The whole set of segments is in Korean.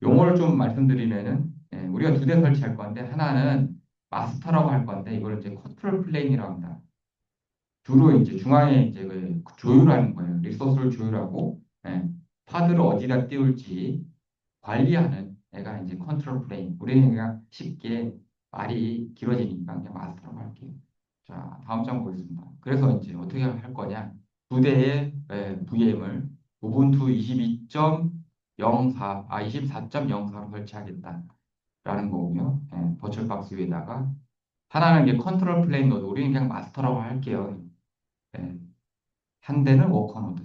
용어를 좀 말씀드리면은 우리가 두 대 설치할 건데 하나는 마스터라고 할 건데 이걸 이제 컨트롤 플레인이라고 합니다. 주로 이제 중앙에 이제 그 조율하는 거예요. 리소스를 조율하고 파드를 어디다 띄울지 관리하는 애가 이제 컨트롤 플레인. 우리는 그냥 쉽게 말이 길어지니까 그냥 마스터라고 할게요. 자, 다음 장 보겠습니다. 그래서 이제 어떻게 할 거냐? 두 대의 VM을 우분투 22.04, 24.04로 설치하겠다라는 거고요. 버추얼박스 위에다가 하나는 이제 컨트롤 플레인 노드, 우리는 그냥 마스터라고 할게요. 예, 한 대는 워커 노드,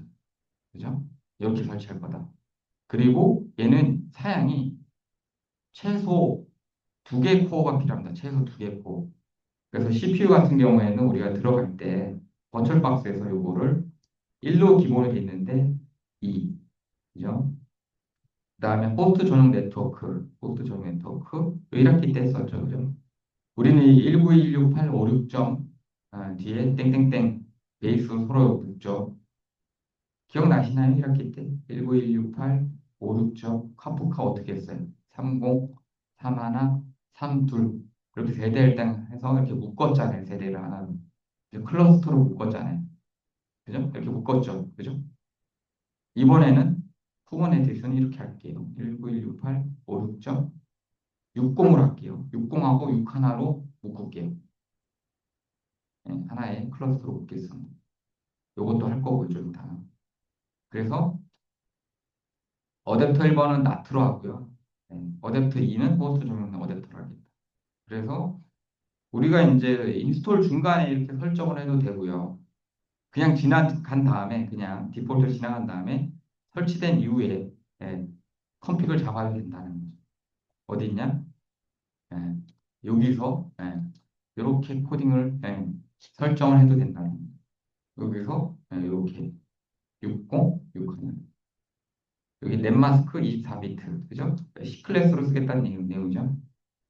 그죠? 이렇게 설치할 거다. 그리고 얘는 사양이 최소 두 개 코어가 필요합니다. 최소 두 개 코어. 그래서 CPU 같은 경우에는 우리가 들어갈 때 버추얼박스에서 요거를 1로 기본으로 돼 있는데 2, 그죠? 그다음에 호스트 전용 네트워크 왜 이렇게 때 썼죠, 그죠? 우리는 192.16856점 뒤에 땡땡땡 베이스로 서로 붙죠. 기억나시나요? 1학기 때 1916856점 카프카 어떻게 했어요? 30, 31, 32 그렇게 세대를 딱 해서 이렇게 묶었잖아요. 세대를 하나로 클러스터로 묶었잖아요. 그죠? 이렇게 묶었죠. 그죠? 이번에는 쿠버네티스는 이렇게 할게요. 1916856점 60으로 할게요. 60하고 6 하나로 묶을게요. 하나의 클러스터로 묶겠습니다. 이것도 할 거고요, 좀 이따. 그래서 어댑터 1번은 나트로 하고요. 어댑터 2는 호스트 전용 어댑터로 하겠다. 그래서 우리가 이제 인스톨 중간에 이렇게 설정을 해도 되고요. 그냥 지나간 다음에 그냥 디폴트 지나간 다음에 설치된 이후에 컨피그를 잡아야 된다는 거죠. 어디 있냐? 예, 여기서 이렇게 코딩을 설정을 해도 된다는 거죠. 여기서 이렇게 60, 6하는 여기 넷마스크 24비트, 그죠? C클래스로 쓰겠다는 내용이죠.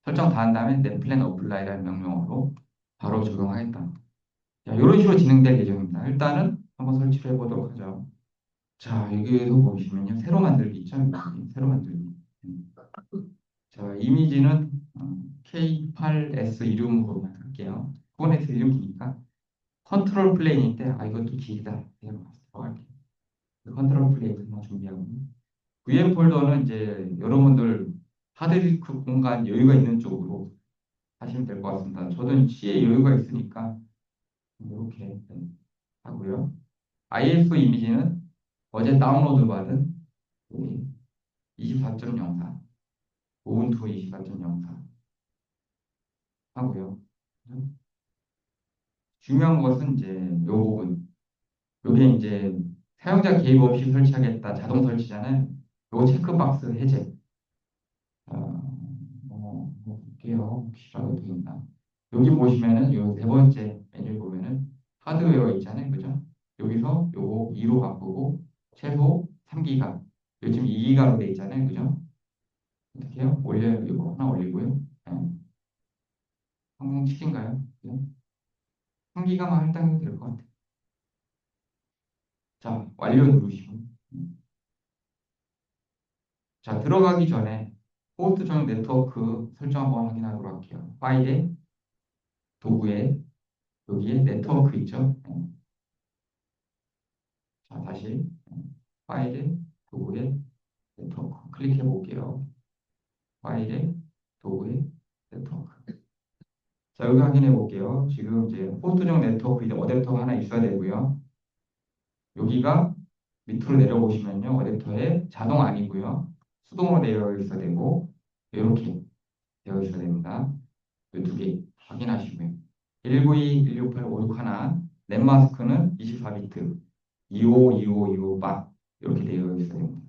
설정 다 한 다음에 넷플랜 어플라이라는 명령어로 바로 적용하겠다. 자, 이런 식으로 진행될 예정입니다. 일단은 한번 설치를 해보도록 하죠. 자, 여기에서 보시면요. 새로 만들기 있죠? 여기, 새로 만들기. 자, 이미지는 K8S 이름으로 할게요. 쿠버네티스 이름 기니까 컨트롤 플레인인데, 이것도 길다. 이대로 들어갈게요. 컨트롤 플레인 하나 준비하고. VM 폴더는 이제 여러분들 하드디스크 공간 여유가 있는 쪽으로 하시면 될 것 같습니다. 저는 C에 여유가 있으니까 이렇게 하고요. ISO 이미지는 어제 다운로드 받은 24.04, 우분투 24.04 하고요. 중요한 것은 이제 요 부분. 요게 이제 사용자 개입 없이 설치하겠다. 자동 설치잖아요. 요 체크박스 해제. 볼게요. 혹시라도 되겠나. 여기 보시면은 요 세 번째 메뉴 보면은 하드웨어 있잖아요. 그죠? 여기서 요거 2로 바꾸고 최소 3기가 요즘 2기가로 돼 있잖아요. 그죠? 어떻게 해요? 올려요. 이거 하나 올리고요. 성공 치킨가요? 3기가만 할당해도 될 것 같아요. 자, 완료 누르시고. 자, 들어가기 전에 호스트 전용 네트워크 설정 한번 확인하도록 할게요. 파일에 도구에 여기에 네트워크 있죠? 자, 다시 파일에 도구에 네트워크 클릭해 볼게요. 파일에 도구에 네트워크. 자, 여기 확인해 볼게요. 지금 이제 호스트용 네트워크 이제 어댑터가 하나 있어야 되고요. 여기가 밑으로 내려보시면요. 어댑터에 자동 아니고요. 수동으로 되어 있어야 되고 이렇게 되어 있어야 됩니다. 이 두 개 확인하시고요. 192, 168, 561 넷마스크는 24비트 25, 25, 25 바 이렇게 되어 있어야 됩니다.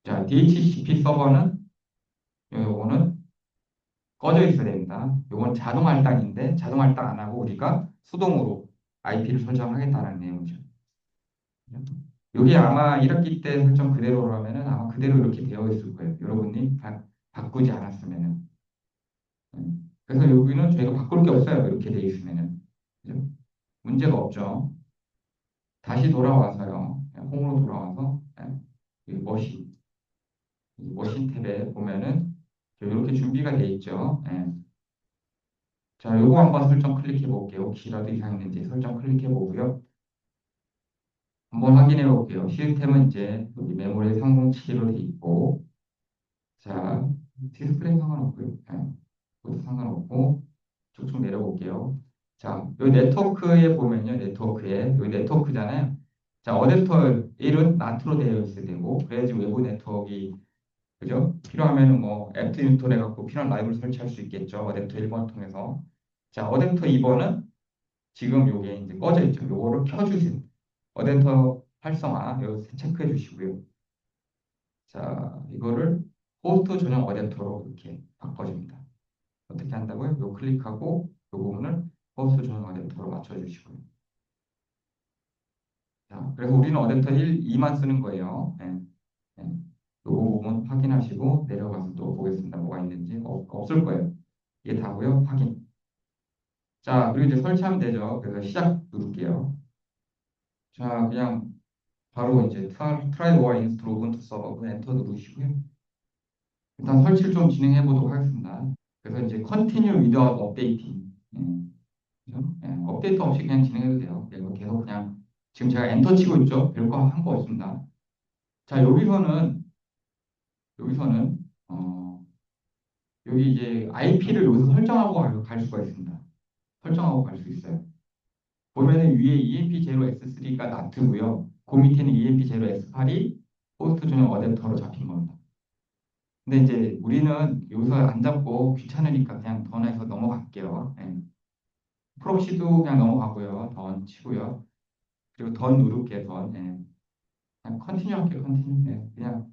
자, DHCP 서버는 요거는 꺼져 있어야 됩니다. 요건 자동 할당인데 자동 할당 안 하고 우리가 수동으로 IP를 설정하겠다는 내용이죠. 여기 아마 1학기 때 설정 그대로라면은 아마 그대로 이렇게 되어 있을 거예요. 여러분이 바꾸지 않았으면은. 그래서 여기는 저희가 바꿀 게 없어요. 이렇게 돼 있으면은. 그죠? 문제가 없죠. 다시 돌아와서요. 홈으로 돌아와서 이 머신 이 머신 탭에 보면은 이렇게 준비가 돼 있죠. 예. 자, 요거 한번 설정 클릭해 볼게요. 혹시라도 이상 있는지 설정 클릭해 보고요. 한번 확인해 볼게요. 시스템은 이제 여기 메모리 3072로 돼 있고, 자, 디스플레이 상관없고요. 예. 그것도 상관없고, 쭉쭉 내려볼게요. 자, 요 네트워크에 보면요. 네트워크에, 여기 네트워크잖아요. 자, 어댑터 1은 나트로 되어 있어야 되고, 그래야지 외부 네트워크가 그죠? 필요하면은 뭐 앱도 인스톨 해갖고 필요한 라이브를 설치할 수 있겠죠. 어댑터 1번 통해서. 자, 어댑터 2번은 지금 요게 이제 꺼져 있죠. 요거를 켜주세요. 어댑터 활성화 여기 체크해 주시고요. 자, 이거를 호스트 전용 어댑터로 이렇게 바꿔줍니다. 어떻게 한다고요? 요 클릭하고 요 부분을 호스트 전용 어댑터로 맞춰주시고요. 자, 그래서 우리는 어댑터 1, 2만 쓰는 거예요. 예, 예. 요 부분 확인하시고 내려가서 또 보겠습니다. 뭐가 있는지 없을 거예요. 이게 다고요. 확인. 자, 그리고 이제 설치하면 되죠. 그래서 시작 누를게요. 자, 그냥 바로 이제 트라이 오어 인스톨 우분투 서버 엔터 누르시고요. 일단 설치를 좀 진행해 보도록 하겠습니다. 그래서 이제 continue without updating. 그죠? 업데이트 없이 그냥 진행해도 돼요. 그리고 계속 그냥 지금 제가 엔터 치고 있죠. 별거 한 거 없습니다. 자, 여기서는 여기 이제 IP를 여기서 설정하고 갈 수가 있습니다. 설정하고 갈 수 있어요. 보면은 위에 EMP0S3가 나트고요. 그 밑에는 EMP0S8이 호스트 전용 어댑터로 잡힌 겁니다. 근데 이제 우리는 여기서 안 잡고 귀찮으니까 그냥 던해서 넘어갈게요. 예. 프록시도 그냥 넘어가고요. 던 치고요. 그리고 던 누를게요. 던. 예. 그냥 컨티뉴 할게요. 컨티뉴. 예. 그냥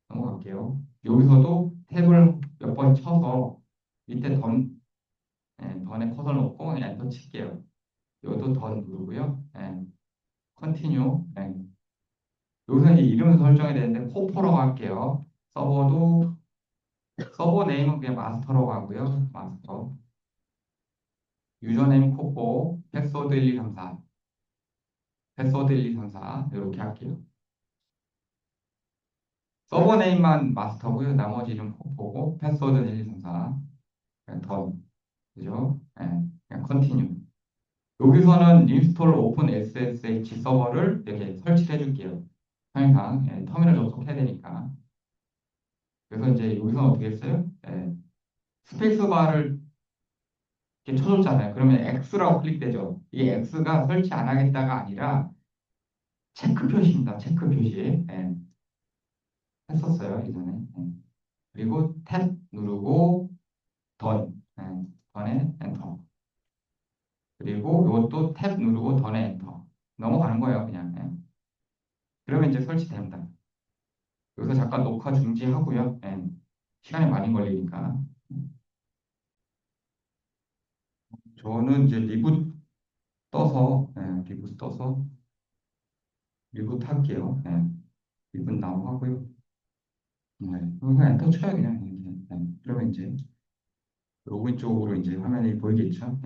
넘어갈게요. 여기서도 탭을 몇 번 쳐서 밑에 던, 던에 커서 놓고 그냥 엔터 칠게요. 여기도 던 누르고요. 예. 컨티뉴. 예. 여기서 이제 이름 설정이 되는데 코포라고 할게요. 서버도 서버 네임은 그냥 마스터라고 하고요. 마스터. 유저네임 코포, 패스워드 1234, 패스워드 1234 이렇게 할게요. 서버 네임만 마스터고요. 나머지 이름 코포고 패스워드 1234. 그냥 던. 그죠? 예, 그냥 컨티뉴. 여기서는 인스톨 오픈 SSH 서버를 이렇게 설치를 해줄게요. 항상 터미널 접속해야 되니까. 그래서 이제 여기서 어떻게 했어요? 스페이스바를 이렇게 쳐줬잖아요. 그러면 X라고 클릭되죠. 이 X가 설치 안 하겠다가 아니라 체크 표시입니다. 체크 표시. 했었어요, 이전에. 그리고 탭 누르고 던. 던에 엔터. 그리고 이것도 탭 누르고 던에 엔터. 넘어가는 거예요, 그냥. 그러면 이제 설치됩니다. 여기서 잠깐 녹화 중지하고요. 시간이 많이 걸리니까. 저는 이제 리부트 떠서 리부트 할게요. 리부트 나오 하고요. 그냥 엔터 쳐요, 그냥. 그러면 이제 로그인 쪽으로 이제 화면이 보이겠죠.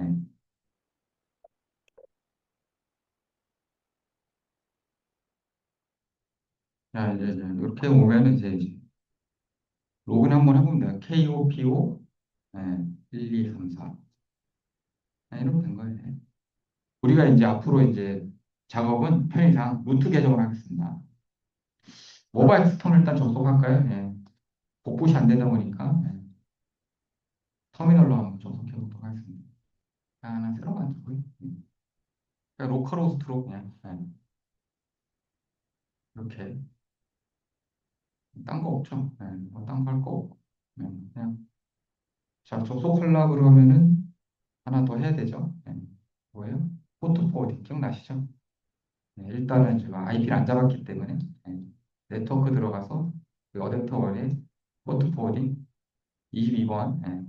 자, 이제 이렇게 오면은 이제 로그인 한번 해보면 돼요. KOPO 1, 2, 3, 4. 이러면 된 거예요. 우리가 이제 앞으로 이제 작업은 편의상 루트 계정을 하겠습니다. 모바일 스톰을 일단 접속할까요? 복붙이 안 되다 보니까 터미널로 한번 접속해 보도록 하겠습니다. 하나 새로 만들고요. 그냥 로컬호스트로 그냥 이렇게 딴 거 없죠? 딴거 할 거 없고 그냥 자 접속하려고 그러면은 하나 더 해야 되죠? 뭐예요? 포트 포워딩 기억나시죠? 일단은 제가 IP를 안 잡았기 때문에 네트워크 들어가서 그 어댑터 원에 포트 포워딩 22번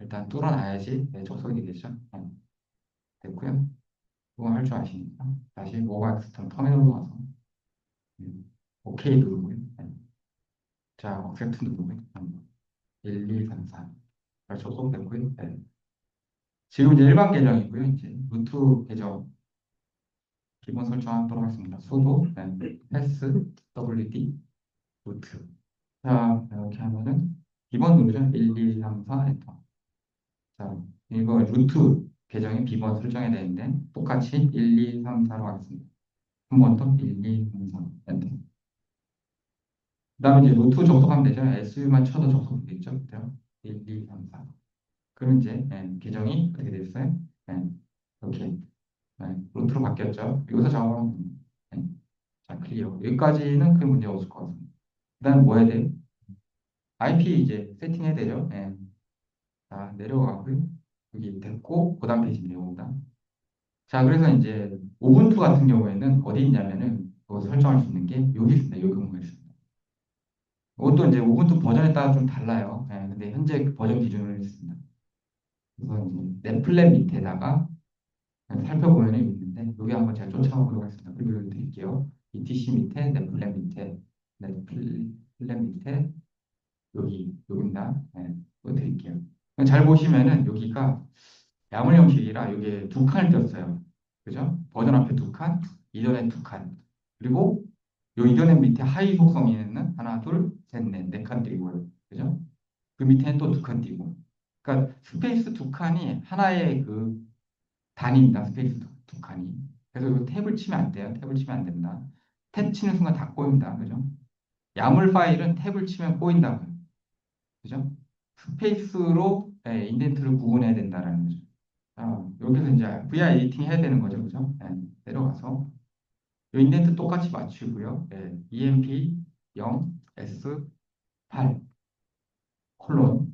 일단 뚫어놔야지 접속이 되겠죠. 됐고요. 그거 할 줄 아시니까 다시 모바일 스토어 터미널로 와서 OK 누르고요. 자, 억셉트 누르고요. 1, 2, 3, 4. 잘 접속됐고요. 지금 이제 일반 계정이고요. 이제 루트 계정 기본 설정하도록 하겠습니다. 수도 패스 WD 루트 자, 이렇게 하면은 비번 누르죠. 1, 2, 3, 4 엔터. 자, 이거 루트 계정의 비번 설정해야 되는데 똑같이 1, 2, 3, 4로 하겠습니다. 한 번 더 1, 2, 3, 4 엔터. 그다음에 이제 루트 접속하면 되죠. SU만 쳐도 접속되겠죠. 그죠? 1, 2, 3, 4. 그럼 이제 계정이 어떻게 됐어요? 예, 이렇게 루트로 바뀌었죠. 여기서 작업하면 됩니다. 예, 자, 클리어. 여기까지는 큰 문제 없을 것 같습니다. 그다음 뭐 해야 돼요? IP 이제 세팅해야 되죠. 예. 자, 내려가고요. 여기 됐고, 그 다음 페이지입니다. 요거다. 자, 그래서 이제 우분투 같은 경우에는 어디 있냐면은 그거 설정할 수 있는 게 여기 있습니다. 여기 공간에 있습니다. 이것도 이제 우분투 버전에 따라 좀 달라요. 예, 근데 현재 그 버전 기준으로 있습니다. 그래서 이제 넷플랫 밑에다가 살펴보면 여기 있는데 여기 한번 제가 쫓아보도록 하겠습니다. 그리고 여기 드릴게요. ETC 밑에 넷플랫 밑에 넷플랫 밑에 여기입니다. 예, 이거 드릴게요. 잘 보시면은 여기가 야물 형식이라 이게 두 칸을 띄었어요. 그죠? 버전 앞에 두 칸, 이전에 두 칸. 그리고 요 이전에 밑에 하위 속성이 있는 하나, 둘, 셋, 넷, 네 칸 띄고요. 그죠? 그 밑에는 또 두 칸 띄고. 그러니까 스페이스 두 칸이 하나의 그 단위입니다. 스페이스 두 칸이. 그래서 이거 탭을 치면 안 돼요. 탭을 치면 안 됩니다. 탭 치는 순간 다 꼬입니다. 그죠? 야물 파일은 탭을 치면 꼬인다고요. 그죠? 스페이스로 인덴트를 구분해야 된다라는 거죠. 여기서 이제 VR 에디팅 해야 되는 거죠. 그죠? 내려가서 이 인덴트 똑같이 맞추고요. EMP 0 S 8 콜론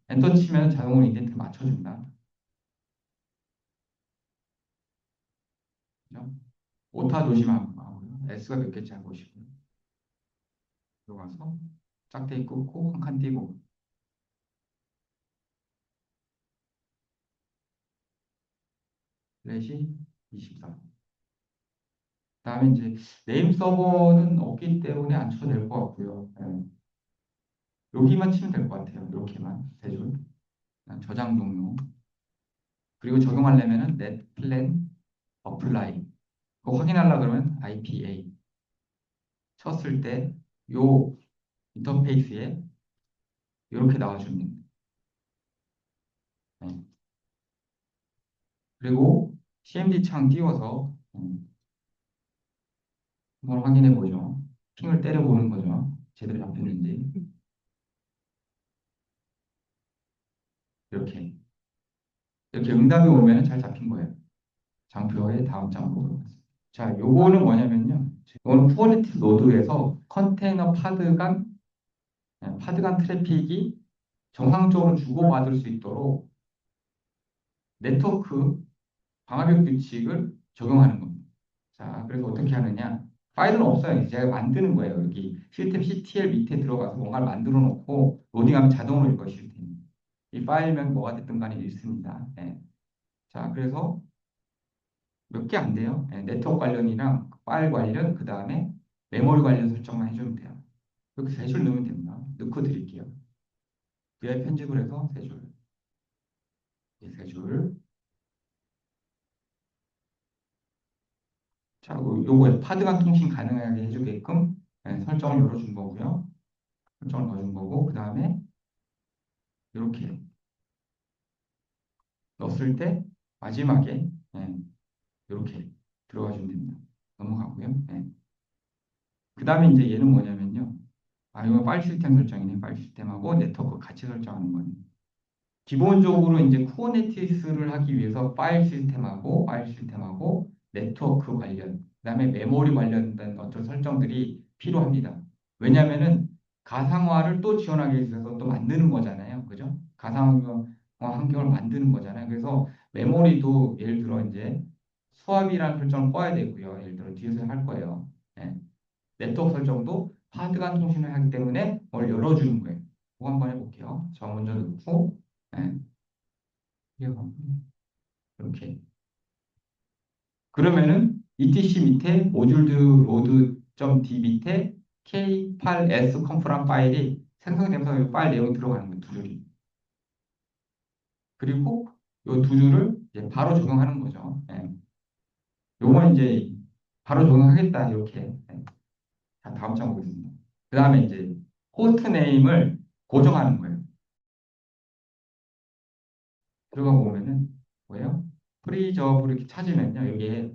엔터 치면 자동으로 인덴트 맞춰준다. 그죠? 오타 조심하고요. S가 몇 개인지 알고 오시고요. 들어가서 짝대기 끄고 한 칸 띄고 플래시 24. 그다음에 이제 네임 서버는 없기 때문에 안 쳐도 될 것 같고요. 여기만 치면 될 것 같아요. 이렇게만 세 줄. 저장 종료. 그리고 적용하려면은 net plan apply. 그거 확인하려 그러면 IPA 쳤을 때 요 인터페이스에 이렇게 나와줍니다. 네. 그리고 CMD 창 띄워서 한번 확인해 보죠. 핑을 때려 보는 거죠. 제대로 잡혔는지. 이렇게 응답이 오면 잘 잡힌 거예요. 장표의 다음 장으로. 자, 요거는 뭐냐면요. 이거는 쿠버네티스 노드에서 컨테이너 파드 간 트래픽이 정상적으로 주고받을 수 있도록 네트워크 방화벽 규칙을 적용하는 겁니다. 자, 그래서 어떻게 하느냐? 파일은 없어요. 이제 제가 만드는 거예요. 여기 시스템 CTL 밑에 들어가서 뭔가를 만들어 놓고 로딩하면 자동으로 읽어 시스템이. 이 파일명 뭐가 됐든 간에 읽습니다. 네. 자, 그래서 몇 개 안 돼요. 네, 네트워크 관련이랑 파일 관련, 그 다음에 메모리 관련 설정만 해주면 돼요. 이렇게 세 줄 넣으면 됩니다. 넣고 드릴게요. VI 편집을 해서 세 줄. 세 줄. 자, 요거에 파드간 통신 가능하게 해주게끔 설정을 열어준 거고요. 설정을 넣어준 거고, 그 다음에 이렇게 넣었을 때 마지막에 이렇게 들어가 주면 됩니다. 넘어가고요. 그 다음에 이제 얘는 뭐냐면요. 이거 파일 시스템 설정이네. 파일 시스템하고 네트워크 같이 설정하는 거예요. 기본적으로 이제 쿠버네티스를 하기 위해서 파일 시스템하고 네트워크 관련, 그다음에 메모리 관련된 어떤 설정들이 필요합니다. 왜냐하면은 가상화를 또 지원하기 위해서 또 만드는 거잖아요. 그죠? 가상화 환경을 만드는 거잖아요. 그래서 메모리도 예를 들어 이제 수압이라는 설정을 꺼야 되고요. 예를 들어 뒤에서 할 거예요. 예. 네트워크 설정도 하드 간 통신을 하기 때문에 뭘 열어주는 거예요. 그거 한번 해볼게요. 저 먼저 넣고 예. 이렇게. 그러면은 ETC 밑에 모듈드 로드.d 밑에 K8s 컴프란 파일이 생성되면서 이 파일 내용이 들어가는 거예요. 두 줄이. 그리고 이 두 줄을 이제 바로 적용하는 거죠. 요건 이제 바로 적용하겠다 이렇게. 자, 다음 장 보겠습니다. 그 다음에 이제 호스트 네임을 고정하는 거예요. 들어가 보면은 뭐예요? 프리저브 이렇게 찾으면요. 여기에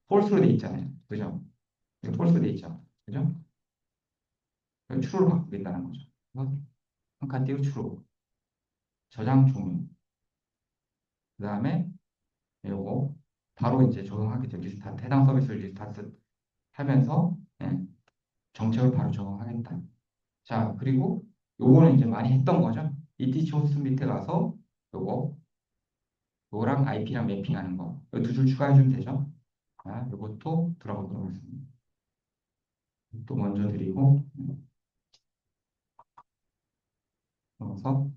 폴스로 돼 있잖아요. 그죠? 여기 폴스로 돼 있죠. 그죠? true로 바꾸겠다는 거죠. 그래서 한 칸 띄고 true. 저장 종료. 그 다음에 요거 바로 이제 적용하게 돼요. 리스타트, 해당 서비스를 리스타트 하면서 예, 정책을 바로 적용하겠다. 자, 그리고 요거는 이제 많이 했던 거죠. ETC 호스트 밑에 가서 요거, 요거랑 IP랑 매핑하는 거. 이 두 줄 추가해 주면 되죠. 자, 요것도 들어가도록 하겠습니다. 또 먼저 드리고, 넣어서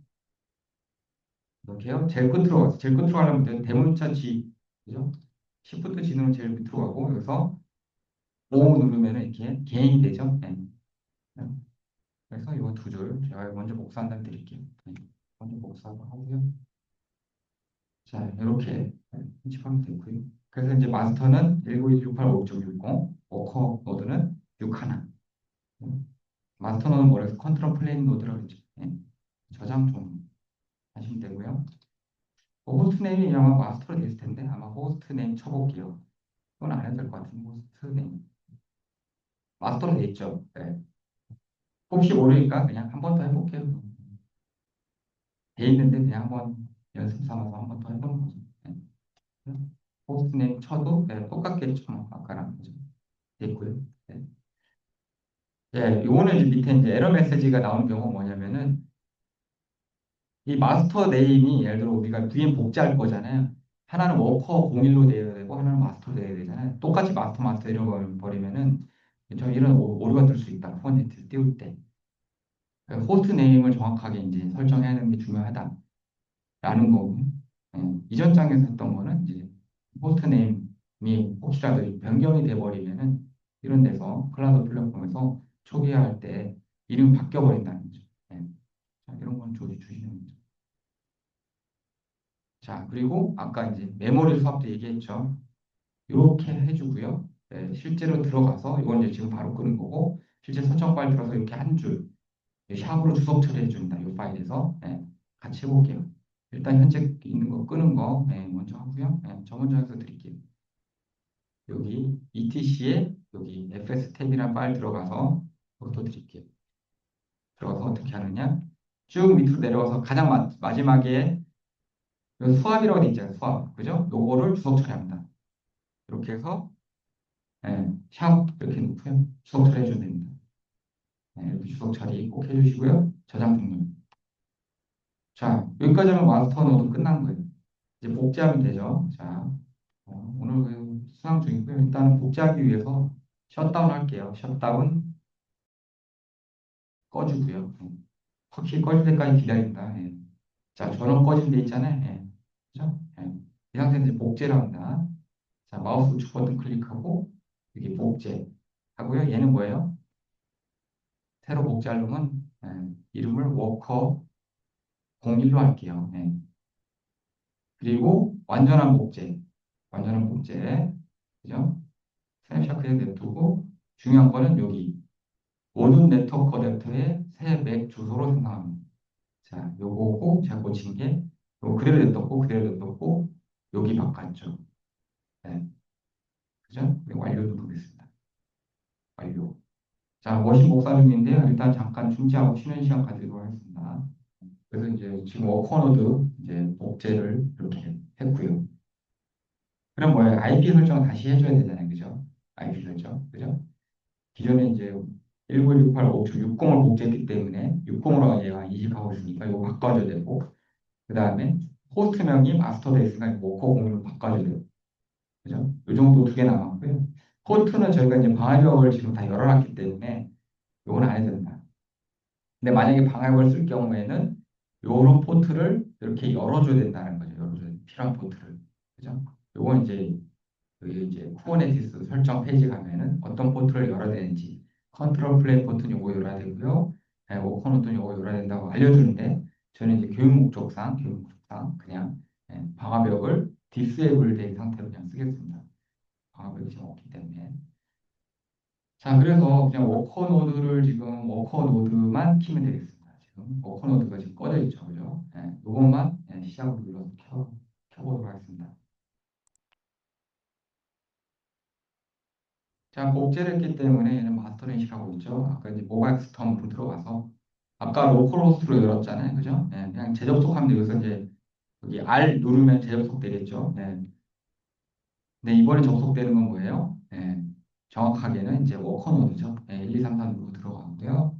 이렇게요. 제일 끝으로 가서, 제일 끝으로 가려면 대문자 G, 그죠? Shift G는 제일 밑으로 가고, 여기서 O 누르면 이렇게 개인이 되죠. 네. 그래서 이거 두 줄, 제가 먼저 복사 한 다음에 드릴게요. 네. 먼저 복사하고 하고요. 자, 이렇게 편집하면 되고요. 그래서 이제 마스터는 1916856.60, 워커 노드는 61. 마스터 노드는 뭐래서 컨트롤 플레인 노드라고 그러죠. 네. 저장 좀 하시면 되고요. 호스트 네임이 아마 마스터로 돼 있을 텐데 아마 호스트 네임 쳐볼게요. 그건 안 해도 될 것 같은데 호스트 네임. 마스터로 돼 있죠. 네. 혹시 모르니까 그냥 한 번 더 해볼게요. 돼 있는데 그냥 한번 연습 삼아서 한 번 더 해보는 거죠. 네. 호스트 네임 쳐도 네, 똑같겠죠. 뭐, 아까랑. 그죠? 됐고요. 네. 예, 요거는 이제 밑에 이제 에러 메시지가 나오는 경우가 뭐냐면은 이 마스터 네임이 예를 들어 우리가 VM 복제할 거잖아요. 하나는 워커 01로 되어야 되고 하나는 마스터로 되어야 되잖아요. 똑같이 마스터 잃어버리면은 저 이런 오류가 뜰 수 있다. 쿠버네티를 띄울 때. 그러니까 호스트 네임을 정확하게 이제 설정해야 되는 게 중요하다라는 거고. 예, 이전 장에서 했던 거는 이제 호스트 네임이 혹시라도 변경이 돼 버리면은 이런 데서 클라우드 플랫폼에서 초기화할 때 이름이 바뀌어 버린다는 거죠. 예. 자, 이런 건 조지 주시는 거죠. 자, 그리고 아까 이제 메모리 수합도 얘기했죠. 이렇게 해주고요. 네, 실제로 들어가서 이건 이제 지금 바로 끄는 거고 실제 설정 파일 들어서 이렇게 한 줄 샵으로 주석 처리해 줍니다. 이 파일에서 네, 같이 해볼게요. 일단 현재 있는 거 끄는 거 네, 먼저 하고요. 네, 저 먼저 해서 드릴게요. 여기 etc에 여기 fs 탭이라는 파일 들어가서 그것도 드릴게요. 들어가서 어떻게 하느냐? 쭉 밑으로 내려와서 가장 마지막에 요 수압이라고 돼 있잖아요. 수압. 그죠? 요거를 주석 처리합니다. 이렇게 해서 예, 샵 이렇게 놓고요. 주석 처리해 주면 됩니다. 예, 이렇게 주석 처리 꼭 해주시고요. 저장 종료. 자, 여기까지 하면 마스터 노드 끝난 거예요. 이제 복제하면 되죠. 자, 오늘 그 수강 중이고요. 일단은 복제하기 위해서 셧다운 할게요. 셧다운 꺼주고요. 확실히 꺼질 때까지 기다린다. 예. 자, 전원 꺼진 데 있잖아요. 예. 그죠? 예. 이 상태에서 이제 복제를 합니다. 자, 마우스 우측 버튼 클릭하고 여기 복제 하고요. 얘는 뭐예요? 새로 복제하려면 이름을 워커 01로 할게요. 그리고 완전한 복제, 그죠? 스냅샷 그냥 냅두고 중요한 거는 여기 모든 네트워크 어댑터의 새 맥 주소로 생성합니다. 자, 요거고 제가 고친 게 요거 그대로 냅뒀고 여기 바꿨죠. 네, 그죠? 그리고 완료 누르겠습니다. 완료. 자, 머신 복사 중인데요. 일단 잠깐 중지하고 쉬는 시간 가지도록 하겠습니다. 그래서 이제 지금 워커노드 이제 복제를 이렇게 했고요. 그럼 뭐예요? IP 설정 다시 해줘야 되잖아요. 그죠? IP 설정. 그죠? 기존에 이제 1968, 60을 복제했기 때문에 60으로 얘가 이식하고 있으니까 이거 바꿔줘야 되고, 그 다음에 호스트명이 마스터로 있으니까 워커 공유로 바꿔줘야 되고, 그죠? 이 정도 두 개 남았고요. 호스트는 저희가 이제 방화벽을 지금 다 열어놨기 때문에 이건 안 해도 된다. 근데 만약에 방화벽을 쓸 경우에는 요런 포트를 이렇게 열어줘야 된다는 거죠. 열어줘야 필요한 포트를. 그죠? 요건 이제 여기 이제 쿠버네티스 설정 페이지 가면은 어떤 포트를 열어야 되는지 컨트롤 플레이 포트는 요거 열어야 되고요. 오커노트는 요거 열어야 된다고 알려주는데 저는 이제 교육 목적상 그냥 방화벽을 디스에이블 된 상태로 그냥 쓰겠습니다. 방화벽이 지금 없기 때문에. 자, 그래서 그냥 워커 노드를 지금 워커 노드만 키면 되겠습니다. 지금 워커 노드가 지금 꺼져 있죠. 그죠? 예, 요것만 시작으로 눌러서 켜보도록 하겠습니다. 자, 복제를 했기 때문에 얘는 마스터링식하고 있죠. 아까 이제 모바일 스톰으로 들어가서 아까 로컬호스트로 열었잖아요. 그죠? 예, 그냥 재접속하면 돼. 여기서 이제 여기 R 누르면 재접속 되겠죠. 예. 근데 이번에 접속되는 건 뭐예요? 예, 정확하게는 이제 워커 노드죠. 예, 1, 2, 3, 4로 들어가고요.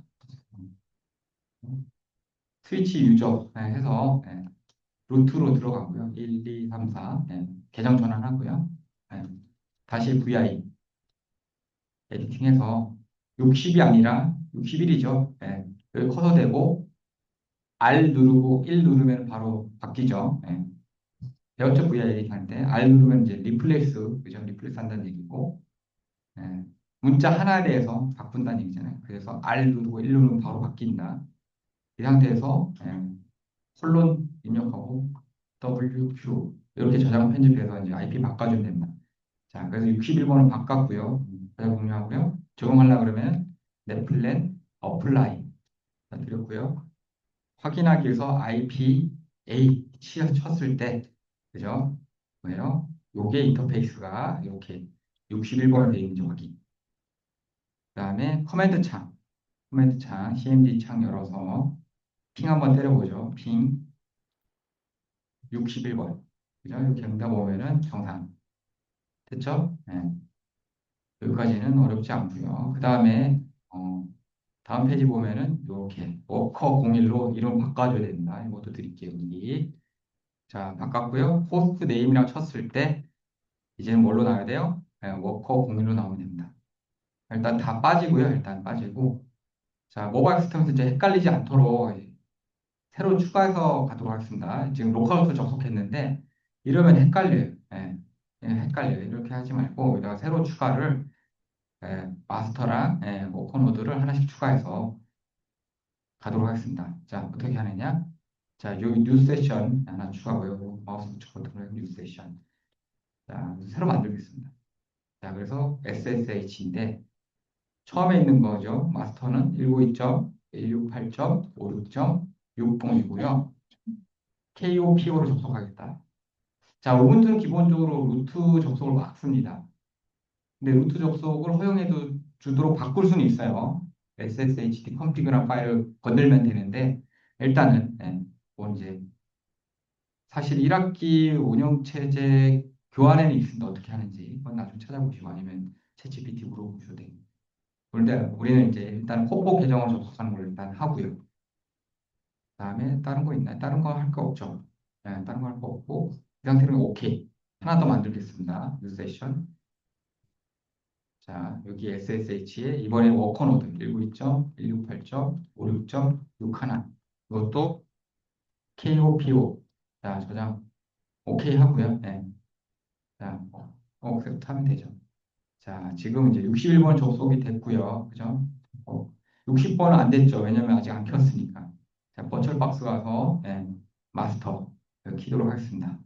스위치 유저 해서 루트로 들어가고요. 1, 2, 3, 4 계정 전환하고요. 예, 다시 VI 에디팅해서 60이 아니라 61이죠. 여기 커서 되고 R 누르고 1 누르면 바로 바뀌죠. 배웠죠? VI 에디팅 할 때 R 누르면 이제 리플레이스 그죠? 리플레이스 한다는 얘기고 예, 문자 하나에 대해서 바꾼다는 얘기잖아요. 그래서 R 누르고 1 누르면 바로 바뀐다. 이 상태에서 콜론 입력하고 WQ 이렇게 저장 편집해서 이제 IP 바꿔주면 됩니다. 자, 그래서 61번은 바꿨고요. 저장 종료하고요. 적용하려고 그러면 넷플랜 어플라이 드렸고요. 확인하기 위해서 IP A 쳤을 때 그죠? 뭐예요? 요게 인터페이스가 이렇게 61번에 되어 있는지 확인. 그다음에 커맨드 창, CMD 창 열어서 핑 한번 때려보죠. 핑 61번. 그죠? 이렇게 응답 오면은 정상. 됐죠? 네. 여기까지는 어렵지 않고요. 그 다음에 다음 페이지 보면은 이렇게 워커 01로 이름 바꿔줘야 됩니다. 이것도 드릴게요. 여기. 자, 바꿨고요. 호스트 네임이랑 쳤을 때 이제는 뭘로 나와야 돼요? 워커 01로 나오면 됩니다. 일단 다 빠지고요. 일단 빠지고. 자, 모바일 시스템에서 이제 헷갈리지 않도록 새로 추가해서 가도록 하겠습니다. 지금 로컬호스트 접속했는데 이러면 헷갈려요. 헷갈려요. 이렇게 하지 말고 여기다가 새로 추가를 마스터랑 오커노드를 하나씩 추가해서 가도록 하겠습니다. 자, 어떻게 하느냐? 자, 요 뉴 세션 하나 추가고요. 마우스 버튼으로 뉴 세션. 자, 새로 만들겠습니다. 자, 그래서 SSH인데 처음에 있는 거죠. 마스터는 192.168.56.60이고요. KOPO로 접속하겠다. 자, 우분투는 기본적으로 루트 접속을 막습니다. 근데 루트 접속을 허용해도 주도록 바꿀 수는 있어요. SSHD 컨피그란 파일을 건들면 되는데 일단은 뭐 이제 사실 1학기 운영체제 교환에는 있습니다. 어떻게 하는지 그건 나중에 찾아보시고 아니면 챗GPT 물어보셔도 돼요. 그런데 우리는 이제 일단 코포 계정으로 접속하는 걸 일단 하고요. 그다음에 다른 거 있나요? 다른 거 할 거 없죠. 다른 거 할 거 없고 이 상태로 오케이. 하나 더 만들겠습니다. 뉴 세션. 자, 여기 SSH에 이번에 워커노드 192.168.56.61 이것도 KOPO 자, 저장 오케이 하고요. 네. 자, 액셉트 하면 되죠. 자, 지금 이제 61번 접속이 됐고요. 그죠? 60번은 안 됐죠. 왜냐면 아직 안 켰으니까. 자, 버추얼 박스 가서 마스터 키도록 하겠습니다.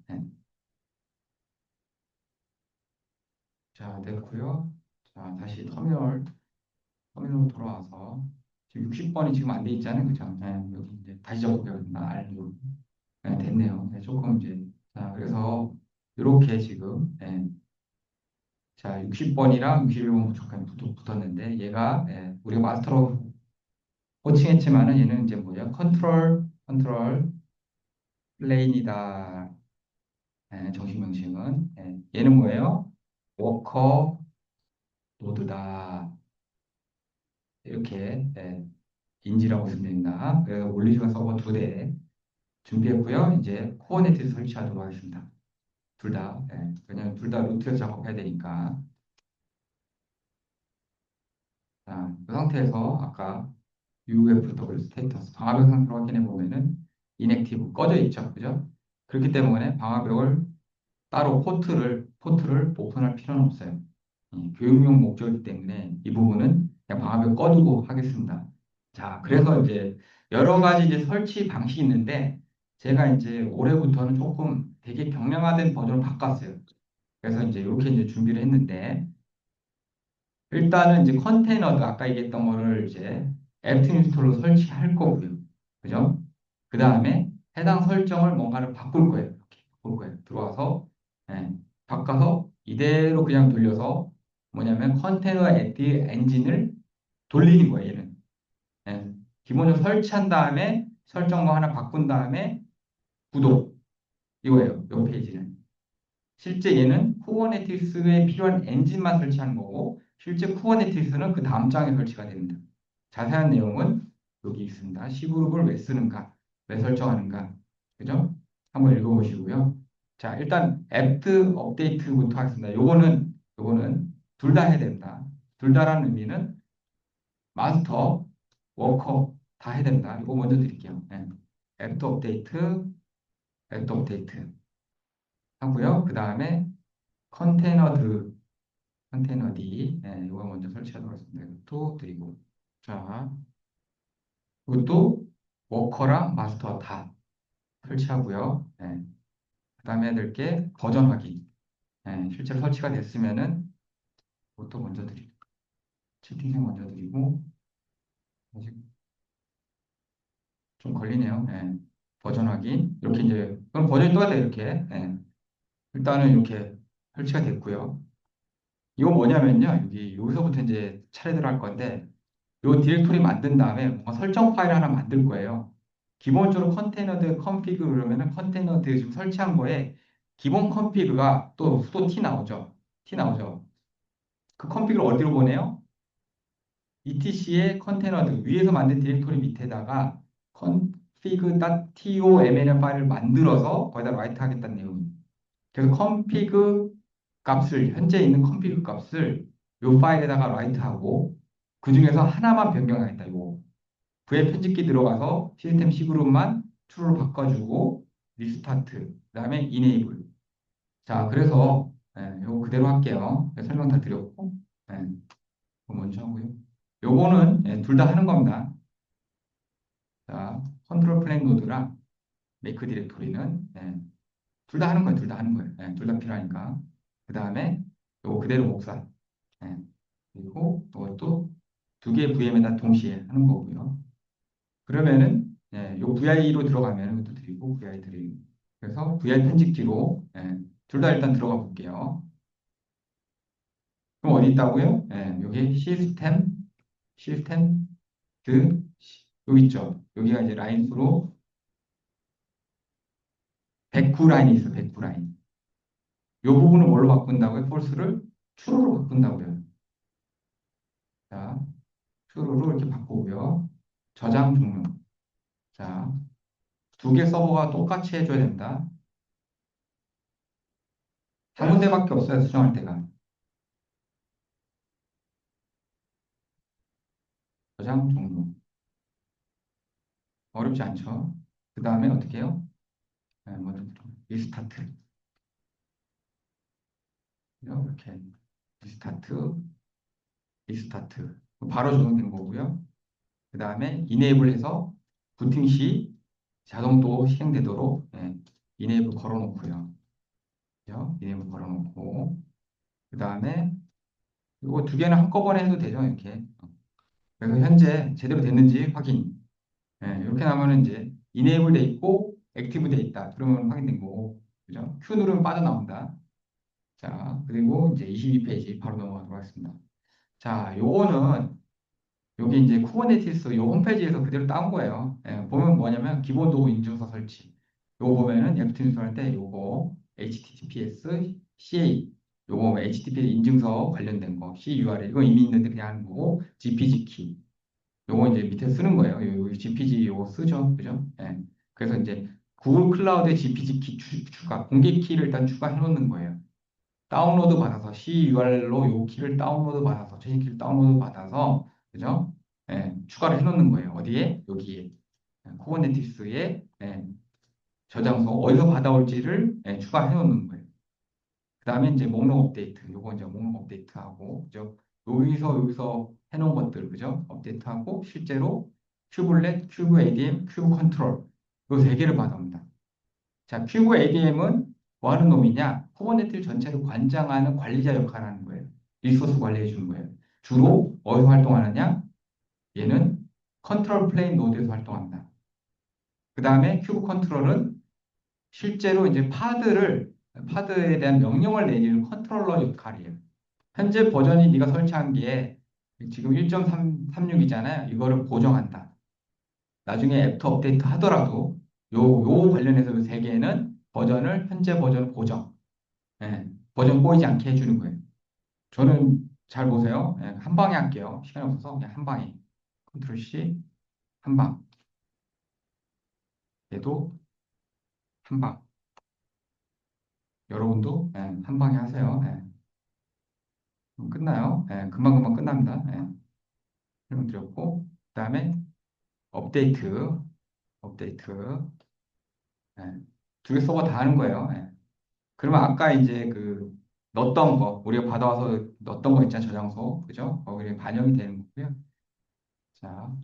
자, 됐고요. 자, 다시 터미널로 돌아와서 지금 60번이 지금 안 돼 있잖아요. 그죠? 여기 이제 다시 적용해야겠다. 알고. 됐네요. 조금 이제 자, 그래서 이렇게 지금 자, 60번이랑 61번 부족한 붙었는데 얘가 우리가 마스터로 호칭했지만은 얘는 이제 뭐야? 컨트롤 플레인이다. 정식 명칭은 얘는 뭐예요? 워커 노드다. 이렇게 인지라고 있으면 됩니다. 그래서 올리지마 서버 2대 준비했고요. 이제 쿠버네티를 설치하도록 하겠습니다. 둘 다. 왜냐면 둘 다 루트에서 작업해야 되니까. 자, 그 상태에서 아까 UFW 스테이터스 방화벽 상태로 확인해 보면은 인액티브 꺼져 있죠. 그죠? 그렇기 때문에 방화벽을 따로 포트를 오픈할 필요는 없어요. 교육용 목적이기 때문에 이 부분은 그냥 방화벽 꺼두고 하겠습니다. 자, 그래서 이제 여러 가지 이제 설치 방식이 있는데 제가 이제 올해부터는 조금 되게 경량화된 버전을 바꿨어요. 그래서 이제 이렇게 이제 준비를 했는데 일단은 이제 컨테이너도 아까 얘기했던 거를 이제 apt 인스톨로 설치할 거고요. 그죠? 그 다음에 해당 설정을 뭔가를 바꿀 거예요. 이렇게 바꿀 거예요. 들어와서, 예, 바꿔서 이대로 그냥 돌려서 뭐냐면 컨테이너 at 엔진을 돌리는 거예요, 얘는. 예, 기본적으로 설치한 다음에 설정거 하나 바꾼 다음에 구독. 이거예요, 이 페이지는. 실제 얘는 쿠버네티스에 필요한 엔진만 설치하는 거고 실제 쿠버네티스는 그 다음 장에 설치가 됩니다. 자세한 내용은 여기 있습니다. C그룹을 왜 쓰는가, 왜 설정하는가, 그죠? 한번 읽어보시고요. 자, 일단 앱트 업데이트부터 하겠습니다. 요거는 둘 다 해야 됩니다. 둘 다라는 의미는 마스터, 워커 다 해야 됩니다. 이거 먼저 드릴게요. 네. 앱트 업데이트, 앱트 업데이트 하고요. 그 다음에 컨테이너드 컨테이너 D, 네, 이거 먼저 설치하도록 하겠습니다. 이것도 드리고. 자, 이것도 워커랑 마스터 다 설치하고요. 네, 그 다음에 해야 될 게 버전 확인. 네, 실제로 설치가 됐으면은 이것도 먼저 드리고, 채팅창 먼저 드리고, 아직 좀 걸리네요. 네, 버전 확인. 이렇게 이제, 그럼 버전이 똑같아요. 이렇게. 네, 일단은 이렇게 설치가 됐고요. 이거 뭐냐면요. 여기서부터 이제 차례대로 할 건데, 요 디렉토리 만든 다음에 뭔가 설정 파일 하나 만들 거예요. 기본적으로 컨테이너드 컨피그 그러면은 컨테이너드 지금 설치한 거에 기본 컨피그가 또 수도 T 나오죠. T 나오죠. 그 컨피그를 어디로 보내요? etc의 컨테이너드 위에서 만든 디렉토리 밑에다가 config.toml 파일을 만들어서 거기다 라이트 하겠다는 내용입니다. 그래서 config 값을 현재 있는 config 값을 이 파일에다가 라이트하고 그 중에서 하나만 변경하겠다. 이거 V의 편집기 들어가서 시스템 C그룹만 true로 바꿔주고 리스타트 그다음에 enable. 자, 그래서 이거 그대로 할게요. 설명 다 드렸고, 이거 먼저 하고요. 요거는 둘 다 하는 겁니다. 자, 컨트롤 플랜 노드랑 메이크 디렉토리는 둘 다 하는 거예요. 둘 다 하는 거예요. 둘 다 필요하니까. 그 다음에 요거 그대로 복사. 예, 그리고 이것도 두 개의 VM에다 동시에 하는 거고요. 그러면은 요 VI로 들어가면 이것도 드리고 VI 드리고 그래서 VI 편집기로 둘 다 일단 들어가 볼게요. 그럼 어디 있다고요? 여기 시스템 여기 있죠. 여기가 이제 라인수로 109 라인이 있어. 109 라인. 요 부분을 뭘로 바꾼다고요? 폴스를 true로 바꾼다고요. 자, true로 이렇게 바꾸고요. 저장 종료. 자, 두 개 서버가 똑같이 해줘야 된다. 한 군데밖에 없어요. 수정할 때가. 저장 종료. 어렵지 않죠? 그 다음에 어떻게 해요? 먼저 리스타트. 이렇게 리스타트, 리스타트. 바로 적용되는 거고요. 그 다음에 이네이블 해서 부팅 시 자동 실행되도록 이네이블 걸어놓고요. 그죠? 이네이블 걸어놓고 그 다음에 이거 두 개는 한꺼번에 해도 되죠. 이렇게. 그래서 현재 제대로 됐는지 확인. 이렇게 나오면 이제 이네이블 돼 있고 액티브 돼 있다. 그러면 확인된 거고. 그죠? Q 누르면 빠져나온다. 자, 그리고 이제 22페이지 바로 넘어가도록 하겠습니다. 자, 요거는 여기 이제 쿠버네티스 요 홈페이지에서 그대로 따온 거예요. 보면 뭐냐면 기본 도구 인증서 설치. 요거 보면은 앱 인스톨할 때 요거 HTTPS CA 요거 HTTP 인증서 관련된 거 CURL 이거 이미 있는데 그냥 하는 거고 GPG 키 요거 이제 밑에 쓰는 거예요. 요 GPG 요거 쓰죠. 그죠? 그래서 이제 구글 클라우드에 GPG 키 추가 공개 키를 일단 추가해 놓는 거예요. 다운로드 받아서 CURL로 요 키를 다운로드 받아서 최신 키를 다운로드 받아서 그죠? 추가를 해놓는 거예요. 어디에? 여기에 쿠버네티스에 저장소 어디서 받아올지를 추가해 놓는 거예요. 그 다음에 이제 목록 업데이트 요거 이제 목록 업데이트하고 그죠? 여기서 해놓은 것들 그죠? 업데이트하고 실제로 큐블렛, 큐브 ADM, 큐브 컨트롤 요 세 개를 받아옵니다. 자, 큐브 ADM은 뭐 하는 놈이냐? 쿠버네티스 전체를 관장하는 관리자 역할을 하는 거예요. 리소스 관리해 주는 거예요. 주로 어디서 활동하느냐? 얘는 컨트롤 플레인 노드에서 활동한다. 그 다음에 큐브 컨트롤은 실제로 이제 파드에 대한 명령을 내리는 컨트롤러 역할이에요. 현재 버전이 네가 설치한 게 지금 1.36이잖아요. 이거를 보정한다. 나중에 애프터 업데이트 하더라도 요 관련해서 요 세 개는 현재 버전 고정. 예, 버전 꼬이지 않게 해주는 거예요. 저는 잘 보세요. 예, 한 방에 할게요. 시간이 없어서 그냥 한 방에. 컨트롤 C 한 방. 얘도 한 방. 여러분도 예, 한 방에 하세요. 예, 그럼 끝나요. 예, 금방금방 끝납니다. 예, 설명드렸고 그다음에 업데이트, 업데이트. 예, 두 개 서버 다 하는 거예요. 예. 그러면 아까 이제 그 넣었던 거 우리가 받아와서 넣었던 거 있잖아요. 저장소 그죠? 거기에 반영이 되는 거고요. 자,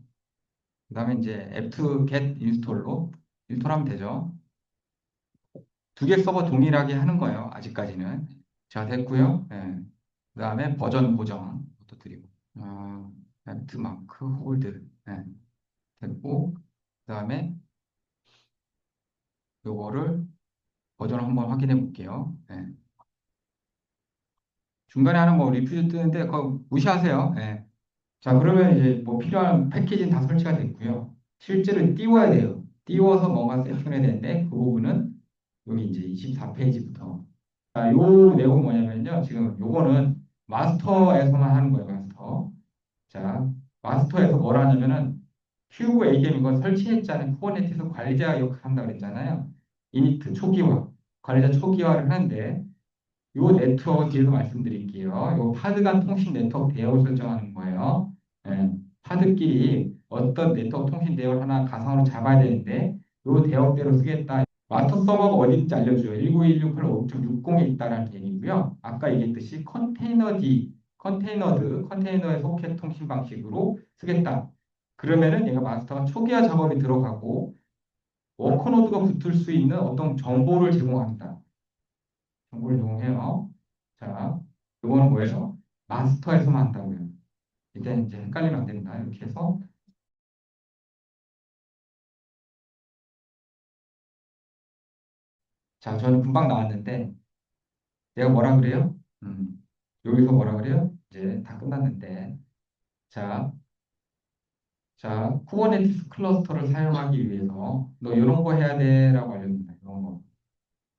그다음에 이제 apt get install로 인스톨하면 되죠. 두 개 서버 동일하게 하는 거예요. 아직까지는. 자, 됐고요. 예. 그다음에 버전 고정 또 드리고. apt 마크 홀드. 예. 됐고. 그다음에 요거를 버전을 한번 확인해 볼게요. 예. 중간에 하는 뭐 리퓨즈 뜨는데 그거 무시하세요. 예. 자, 그러면 이제 뭐 필요한 패키지는 다 설치가 됐고요. 실제로 띄워야 돼요. 띄워서 뭔가 세팅해야 되는데 그 부분은 여기 이제 24페이지부터. 자, 요 내용 뭐냐면요. 지금 요거는 마스터에서만 하는 거예요. 마스터. 자, 마스터에서 뭘 하냐면은 큐브 ADM 이거 설치했잖아요. 쿠버네티에서 관리자 역할한다고 그랬잖아요. 이니트 초기화, 관리자 초기화를 하는데 요 네트워크 뒤에서 말씀드릴게요. 요 파드 간 통신 네트워크 대역을 설정하는 거예요. 예, 파드끼리 어떤 네트워크 통신 대역을 하나 가상으로 잡아야 되는데 요 대역대로 쓰겠다. 마스터 서버가 어디 있는지 알려줘요. 19168.5.60에 있다라는 얘기고요. 아까 얘기했듯이 컨테이너의 소켓 통신 방식으로 쓰겠다. 그러면은 얘가 마스터가 초기화 작업이 들어가고 워커노드가 붙을 수 있는 어떤 정보를 제공합니다. 정보를 제공해요. 자, 이거는 뭐예요? 마스터에서만 한다고요. 이제 헷갈리면 안 됩니다. 이렇게 해서 자, 저는 금방 나왔는데 내가 뭐라 그래요? 여기서 뭐라 그래요? 이제 다 끝났는데 자, 쿠버네티스 클러스터를 사용하기 위해서 너 이런 거 해야 돼라고 알려줍니다. 이런 거.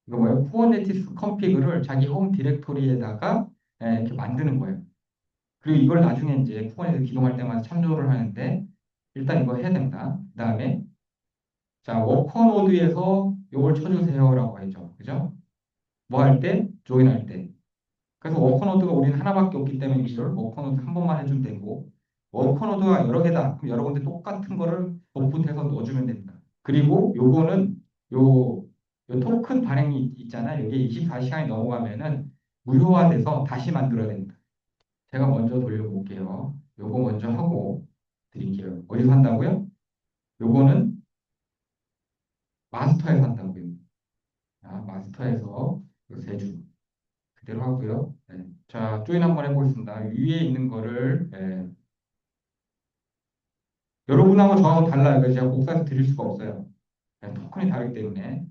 이거 뭐예요? 쿠버네티스 컨피그를 자기 홈 디렉토리에다가 이렇게 만드는 거예요. 그리고 이걸 나중에 이제 쿠버네티스 기동할 때마다 참조를 하는데 일단 이거 해야 됩니다. 그다음에 자, 워커 노드에서 이걸 쳐주세요라고 하죠. 그죠? 뭐 할 때? 조인할 때. 그래서 워커 노드가 우리는 하나밖에 없기 때문에 이걸 워커 노드 한 번만 해주면 되고 워커 노드가 여러 개다. 그럼 여러 군데 똑같은 거를 복붙해서 넣어주면 됩니다. 그리고 요거는 요 토큰 발행이 있잖아요. 이게 24시간이 넘어가면은 무효화돼서 다시 만들어야 됩니다. 제가 먼저 돌려볼게요. 요거 먼저 하고 드릴게요. 어디서 한다고요? 요거는 마스터에서 한다고요. 마스터에서 세 줄 그대로 하고요. 네. 자, 조인 한번 해보겠습니다. 위에 있는 거를 여러분하고 저하고 달라요. 그래서 제가 복사해서 드릴 수가 없어요. 네, 토큰이 다르기 때문에.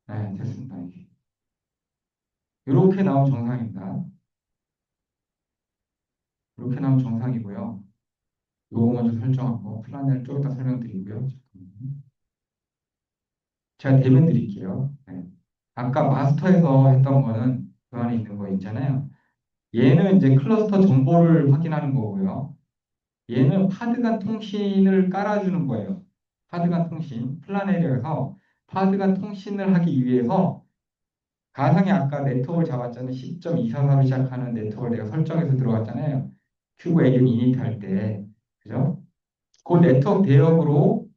네, 됐습니다. 이렇게 나오면 정상입니다. 이렇게 나오면 정상이고요. 요거 먼저 설정하고 플랜을 좀 이따 설명드리고요. 제가 대변 드릴게요. 네. 아까 마스터에서 했던 거는 그 안에 있는 거 있잖아요. 얘는 이제 클러스터 정보를 확인하는 거고요. 얘는 파드 간 통신을 깔아주는 거예요. 파드 간 통신, 플라넬에서 파드 간 통신을 하기 위해서 가상의 아까 네트워크를 잡았잖아요. 10.244로 시작하는 네트워크를 내가 설정해서 들어갔잖아요. 큐브 에겐 이니트 할 때. 그죠? 그 네트워크 대역으로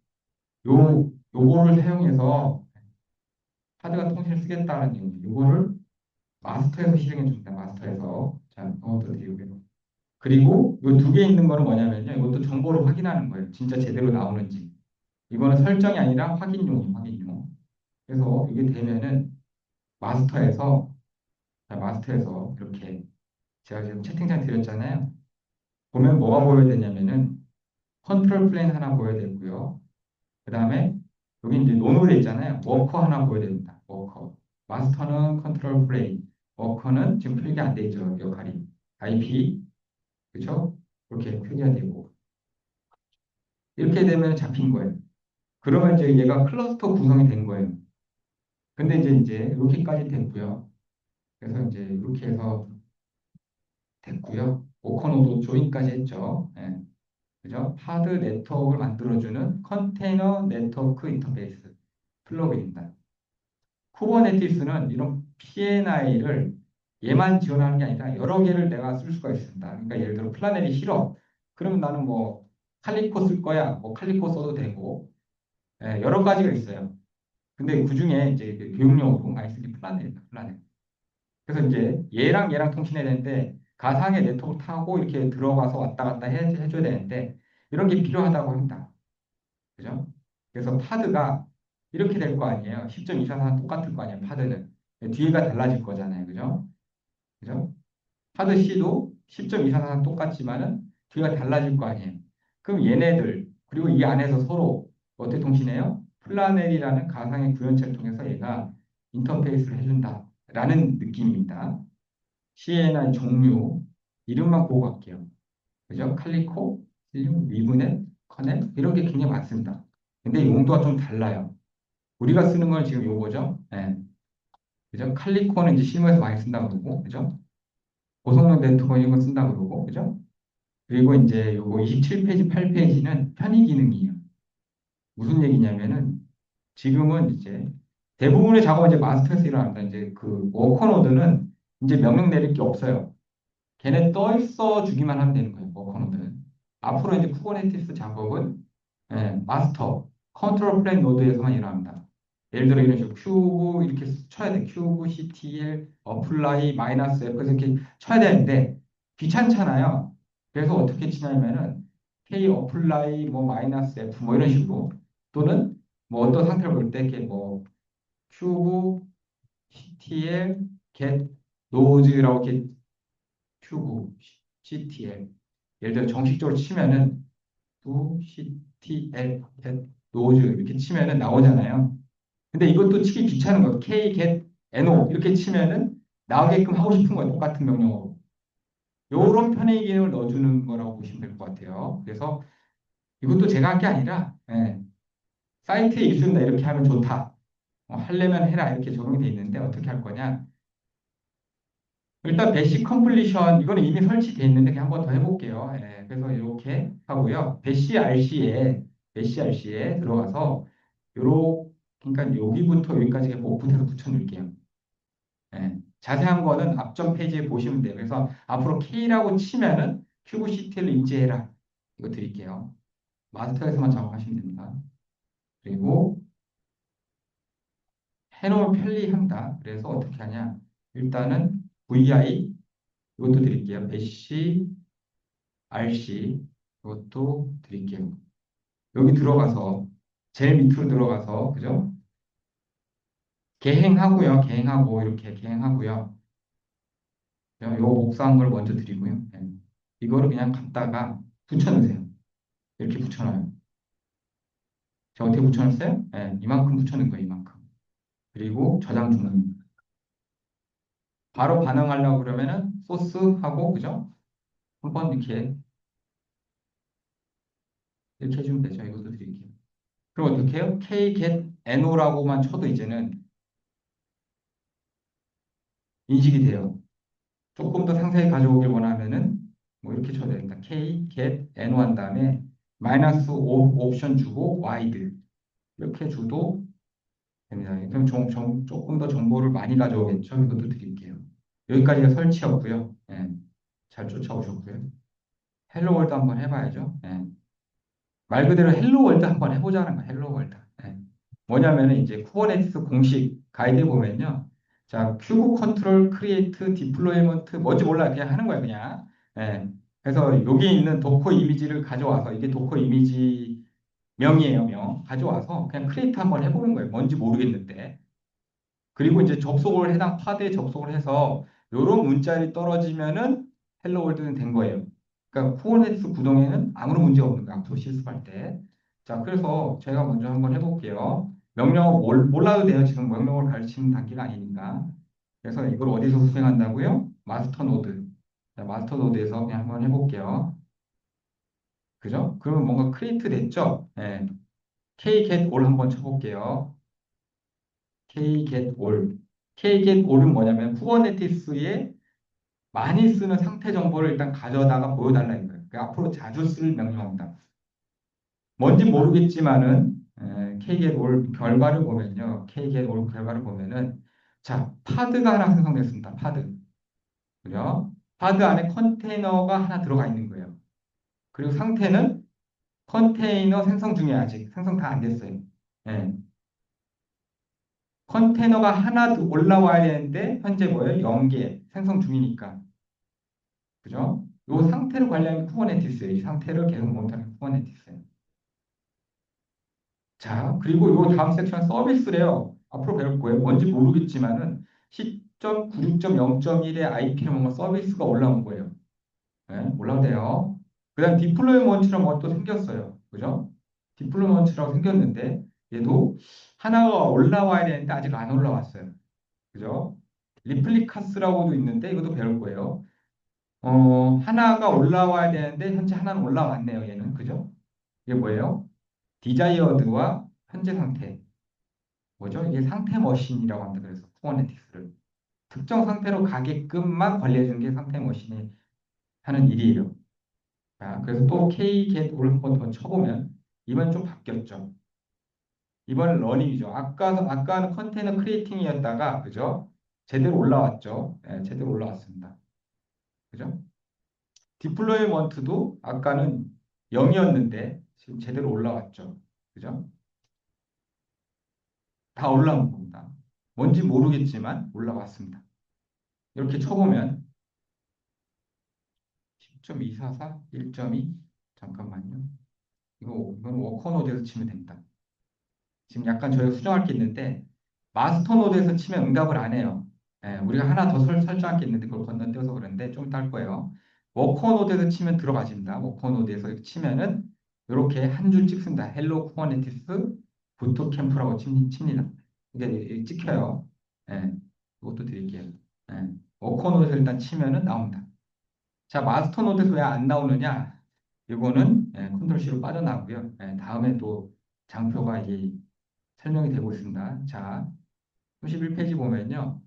요거를 사용해서 파드 간 통신을 쓰겠다는 얘기입니다. 요거를 마스터에서 실행해 줍니다. 마스터에서. 자, 그것도 드리고요. 그리고 이 두 개 있는 거는 뭐냐면요. 이것도 정보를 확인하는 거예요. 진짜 제대로 나오는지. 이거는 설정이 아니라 확인용이에요. 확인용. 그래서 이게 되면은 마스터에서 이렇게 제가 지금 채팅창 드렸잖아요. 보면 뭐가 보여야 되냐면은 컨트롤 플레인 하나 보여야 되고요. 그 다음에 여기 이제 노노 돼 있잖아요. 워커 하나 보여야 됩니다. 워커. 마스터는 컨트롤 플레인. 워커는 지금 표기가 안 돼 있죠. 역할이. IP. 그렇죠? 이렇게 표기가 되고. 이렇게 되면 잡힌 거예요. 그러면 이제 얘가 클러스터 구성이 된 거예요. 근데 이제 이렇게까지 됐고요. 그래서 이제 이렇게 해서 됐고요. 오커노도 조인까지 했죠. 예. 그죠? 하드 네트워크를 만들어주는 컨테이너 네트워크 인터페이스 플러그입니다. 쿠버네티스는 이런 PNI를 얘만 지원하는 게 아니라 여러 개를 내가 쓸 수가 있습니다. 그러니까 예를 들어 플라넬이 싫어. 그러면 나는 뭐 칼리코 쓸 거야. 뭐 칼리코 써도 되고 예, 여러 가지가 있어요. 근데 그 중에 이제 그 교육용으로 많이 쓰는 게 플라넬입니다. 플라넬. 그래서 이제 얘랑 통신해야 되는데 가상의 네트워크 타고 이렇게 들어가서 왔다 갔다 해줘야 되는데 이런 게 필요하다고 합니다. 그죠? 그래서 파드가 이렇게 될 거 아니에요. 10.24는 똑같을 거 아니에요. 파드는. 뒤에가 달라질 거잖아요. 그죠? 그죠? 파드 C도 10.24는 똑같지만은 뒤가 달라질 거 아니에요. 그럼 얘네들 그리고 이 안에서 서로 어떻게 통신해요? 플라넬이라는 가상의 구현체를 통해서 얘가 인터페이스를 해준다라는 느낌입니다. CNI 종류 이름만 보고 갈게요. 그죠? 칼리코, 실륨, 위브넷, 커넷 이런 게 굉장히 많습니다. 근데 용도가 좀 달라요. 우리가 쓰는 건 지금 요거죠. 네. 그죠? 칼리코는 이제 실무에서 많이 쓴다고 그러고, 그죠? 고성능 네트워크 이런 거 쓴다고 그러고, 그죠? 그리고 이제 요거 27페이지, 8페이지는 편의 기능이에요. 무슨 얘기냐면은 지금은 이제 대부분의 작업은 이제 마스터에서 일어납니다. 이제 그 워커노드는 이제 명령 내릴 게 없어요. 걔네 떠 있어 주기만 하면 되는 거예요. 워커노드는. 앞으로 이제 쿠버네티스 작업은 마스터, 컨트롤 플레인 노드에서만 일어납니다. 예를 들어 이런 식으로 큐브 이렇게 쳐야 돼. 큐브, CTL, 어플라이, 마이너스 F 그래서 이렇게 쳐야 되는데 귀찮잖아요. 그래서 어떻게 치냐면은 K 어플라이 뭐 마이너스 F 뭐 이런 식으로 또는 뭐 어떤 상태를 볼 때 이렇게 뭐 큐브, CTL, get 노즈라고 이렇게 큐브, CTL 예를 들어 정식적으로 치면은 두 CTL, get 노즈 이렇게 치면은 나오잖아요. 근데 이것도 치기 귀찮은 거예요. K, get, NO 이렇게 치면은 나오게끔 하고 싶은 거예요. 똑같은 명령어로. 요런 편의 기능을 넣어주는 거라고 보시면 될 것 같아요. 그래서 이것도 제가 한 게 아니라 사이트에 있습니다. 이렇게 하면 좋다. 하려면 해라. 이렇게 적용이 돼 있는데 어떻게 할 거냐. 일단 배시 컴플리션 이거는 이미 설치되어 있는데 그냥 한번 더 해볼게요. 그래서 이렇게 하고요. 배시 RC에 들어가서 요러 그러니까 여기부터 여기까지 오픈해서 붙여놓을게요. 자세한 거는 앞전 페이지에 보시면 돼요. 그래서 앞으로 K라고 치면은 큐브 CTL을 인지해라. 이거 드릴게요. 마스터에서만 작업하시면 됩니다. 그리고 해놓으면 편리합니다. 그래서 어떻게 하냐. 일단은 VI 이것도 드릴게요. 배시 RC 이것도 드릴게요. 여기 들어가서 제일 밑으로 들어가서 그죠? 개행하고요. 개행하고 이렇게 개행하고요. 요 목사한 걸 먼저 드리고요. 이거를 그냥 갖다가 붙여넣으세요. 이렇게 붙여놔요. 제가 어떻게 붙여놨어요? 이만큼 붙여놓은 거예요. 이만큼. 그리고 저장 중입니다. 바로 반응하려고 그러면은 소스하고 그죠? 한번 이렇게 해주면 되죠. 이것도 드릴게요. 그럼 어떻게 해요? k get no라고만 쳐도 이제는 인식이 돼요. 조금 더 상세히 가져오길 원하면은 뭐 이렇게 쳐야 됩니다. k get no 한 다음에 마이너스 옵션 주고 wide 이렇게 줘도 됩니다. 그럼 조금 더 정보를 많이 가져오겠죠. 이것도 드릴게요. 여기까지가 설치였고요. 잘 쫓아오셨고요. 헬로 월드 한번 해봐야죠. 말 그대로 헬로 월드 한번 해보자는 거예요. 헬로 월드. 뭐냐면은 이제 쿠버네티스 공식 가이드에 보면요. 자, 큐브 컨트롤 크리에이트 디플로이먼트 뭔지 몰라 그냥 하는 거예요, 그냥. 예. 그래서 여기 있는 도커 이미지를 가져와서 이게 도커 이미지 명이에요, 명. 가져와서 그냥 크리에이트 한번 해보는 거예요. 뭔지 모르겠는데. 그리고 이제 접속을 해당 파드에 접속을 해서 요런 문자열이 떨어지면은 헬로 월드는 된 거예요. 그러니까 쿠버네티스 구동에는 아무런 문제 없는 거야. 앞으로 실습할 때. 자, 그래서 제가 먼저 한번 해볼게요. 명령어 몰라도 돼요. 지금 명령어를 가르치는 단계가 아니니까. 그래서 이걸 어디서 수행한다고요? 마스터 노드. 자, 마스터 노드에서 그냥 한번 해볼게요. 그죠? 그러면 뭔가 크리에이트 됐죠? 네. kgetall 한번 쳐볼게요. kgetall. kgetall은 뭐냐면 쿠버네티스에 많이 쓰는 상태 정보를 일단 가져다가 보여달라 이거예요. 그러니까 앞으로 자주 쓸 명령어입니다. 뭔지 모르겠지만은 kgetall 결과를 보면요. kgetall 결과를 보면은 자, 파드가 하나 생성됐습니다. 파드. 그죠? 파드 안에 컨테이너가 하나 들어가 있는 거예요. 그리고 상태는 컨테이너 생성 중에 아직 생성 다 안 됐어요. 예. 컨테이너가 하나 더 올라와야 되는데 현재 뭐예요? 0개 생성 중이니까. 그죠? 요 상태를 관리하는 쿠버네티스예요. 이 상태를 계속 모니터링하는 쿠버네티스예요. 자, 그리고 요 다음 섹션 서비스래요. 앞으로 배울 거예요. 뭔지 모르겠지만은 10.96.0.1의 IP를 뭔가 서비스가 올라온 거예요. 네, 올라오대요. 그 다음 디플로이먼트라고 뭐또 생겼어요. 그죠? 디플로이먼트라고 생겼는데 얘도 하나가 올라와야 되는데 아직 안 올라왔어요. 그죠? 리플리카스라고도 있는데 이것도 배울 거예요. 하나가 올라와야 되는데 현재 하나는 올라왔네요. 얘는 그죠? 이게 뭐예요? 디자이어드와 현재 상태. 뭐죠? 이게 상태 머신이라고 합니다. 그래서 쿠버네티스를 특정 상태로 가게끔만 관리해 주는 게 상태 머신이 하는 일이에요. 자, 그래서 또 K-get를 한번 더 쳐보면 이번 좀 바뀌었죠. 이번은 러닝이죠. 아까는 컨테이너 크리에이팅이었다가 그죠? 제대로 올라왔죠. 네, 제대로 올라왔습니다. 그죠? 디플로이먼트도 아까는 0이었는데 지금 제대로 올라왔죠. 그죠? 다 올라온 겁니다. 뭔지 모르겠지만 올라왔습니다. 이렇게 쳐보면 10.244, 1.2 잠깐만요. 이건 워커 노드에서 치면 됩니다. 지금 약간 저희가 수정할 게 있는데 마스터 노드에서 치면 응답을 안 해요. 예, 우리가 하나 더 설정할 게 있는데 그걸 건너뛰어서 그런데 좀 이따 할 거예요. 워커 노드에서 치면 들어가집니다. 워커 노드에서 치면은 이렇게 한 줄 찍습니다. 헬로 쿠버네티스 부트캠프라고 칩니다. 이게 찍혀요. 예, 이것도 드릴게요. 예, 워커 노드에서 일단 치면은 나옵니다. 자, 마스터 노드에서 왜 안 나오느냐? 이거는 컨트롤 C로 빠져나오고요. 다음에 또 장표가 이게 설명이 되고 있습니다. 자, 31페이지 보면요.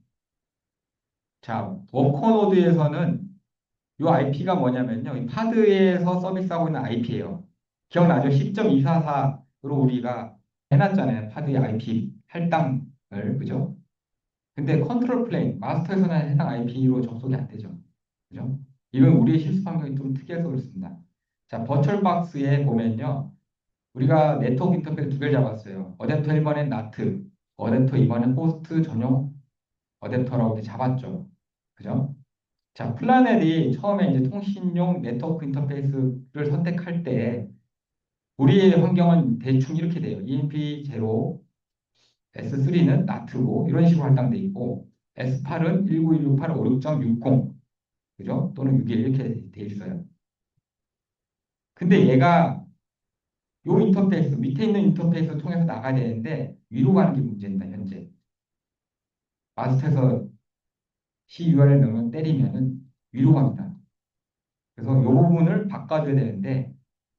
자, 워커 노드에서는 이 IP가 뭐냐면요. 이 파드에서 서비스하고 있는 IP예요. 기억나죠? 10.244으로 우리가 해놨잖아요. 파드의 IP 할당을, 그죠? 근데 컨트롤 플레인, 마스터에서는 해당 IP로 접속이 안 되죠. 그죠? 이건 우리의 실습 환경이 좀 특이해서 그렇습니다. 자, 버추얼 박스에 보면요. 우리가 네트워크 인터페이스 두 개를 잡았어요. 어댑터 1번엔 나트, 어댑터 2번엔 호스트 전용 어댑터라고 이렇게 잡았죠. 그죠? 자, 플라넷이 처음에 이제 통신용 네트워크 인터페이스를 선택할 때 우리의 환경은 대충 이렇게 돼요. EMP0, S3는 나트고 이런 식으로 할당돼 있고 S8은 1916856.60 그죠? 또는 6일 이렇게 돼 있어요. 근데 얘가 요 인터페이스 밑에 있는 인터페이스를 통해서 나가야 되는데 위로 가는 게 문제입니다. 현재 마스터에서 CURL 명령 때리면은 위로 갑니다. 그래서 이 부분을 바꿔줘야 되는데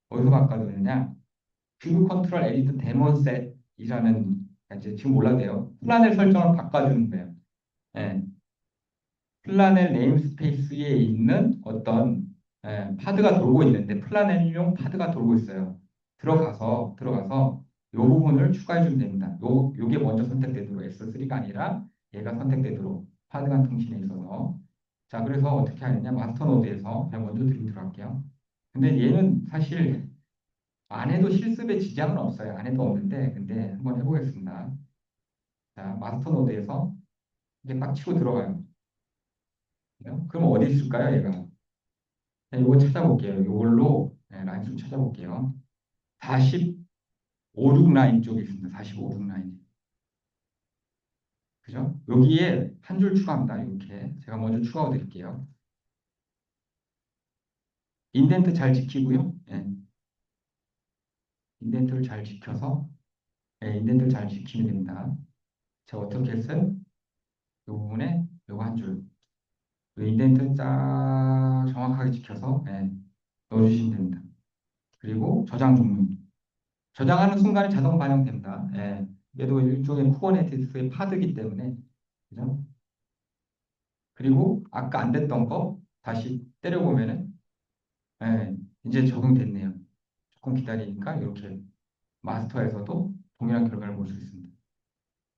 어디서 바꿔줘야 되냐? 뷰 컨트롤 에디트 데몬셋이라는 이제 지금 몰라도 돼요. 플라넬 설정을 바꿔주는 거예요. 예. 플라넬 네임스페이스에 있는 어떤 파드가 돌고 있는데 플라넬용 파드가 돌고 있어요. 들어가서 이 부분을 추가해 주면 됩니다. 요게 먼저 선택되도록 S3가 아니라 얘가 선택되도록 파드 간 통신에 있어서 자 그래서 어떻게 하느냐 마스터 노드에서 제가 먼저 드리도록 할게요. 근데 얘는 사실 안 해도 실습에 지장은 없어요. 안 해도 없는데 근데 한번 해보겠습니다. 자 마스터 노드에서 이제 딱 치고 들어가요. 그럼 어디 있을까요, 얘가? 자, 이거 찾아볼게요. 이걸로 라인 좀 찾아볼게요. 45, 6 라인 쪽에 있습니다. 45, 6 라인. 그죠? 여기에 한 줄 추가합니다. 이렇게. 제가 먼저 추가해 드릴게요. 인덴트 잘 지키고요. 예, 인덴트를 잘 지켜서 예, 인덴트를 잘 지키면 됩니다. 자, 어떻게 했어요? 이 부분에 요거 한 줄. 그 인덴트 쫙 정확하게 지켜서 예, 넣어주시면 됩니다. 그리고 저장 종류. 저장하는 순간에 자동 반영됩니다. 예, 얘도 일종의 쿠버네티스의 파드이기 때문에 그죠? 그리고 아까 안 됐던 거 다시 때려보면은 예, 이제 적용됐네요. 조금 기다리니까 이렇게 마스터에서도 동일한 결과를 볼 수 있습니다.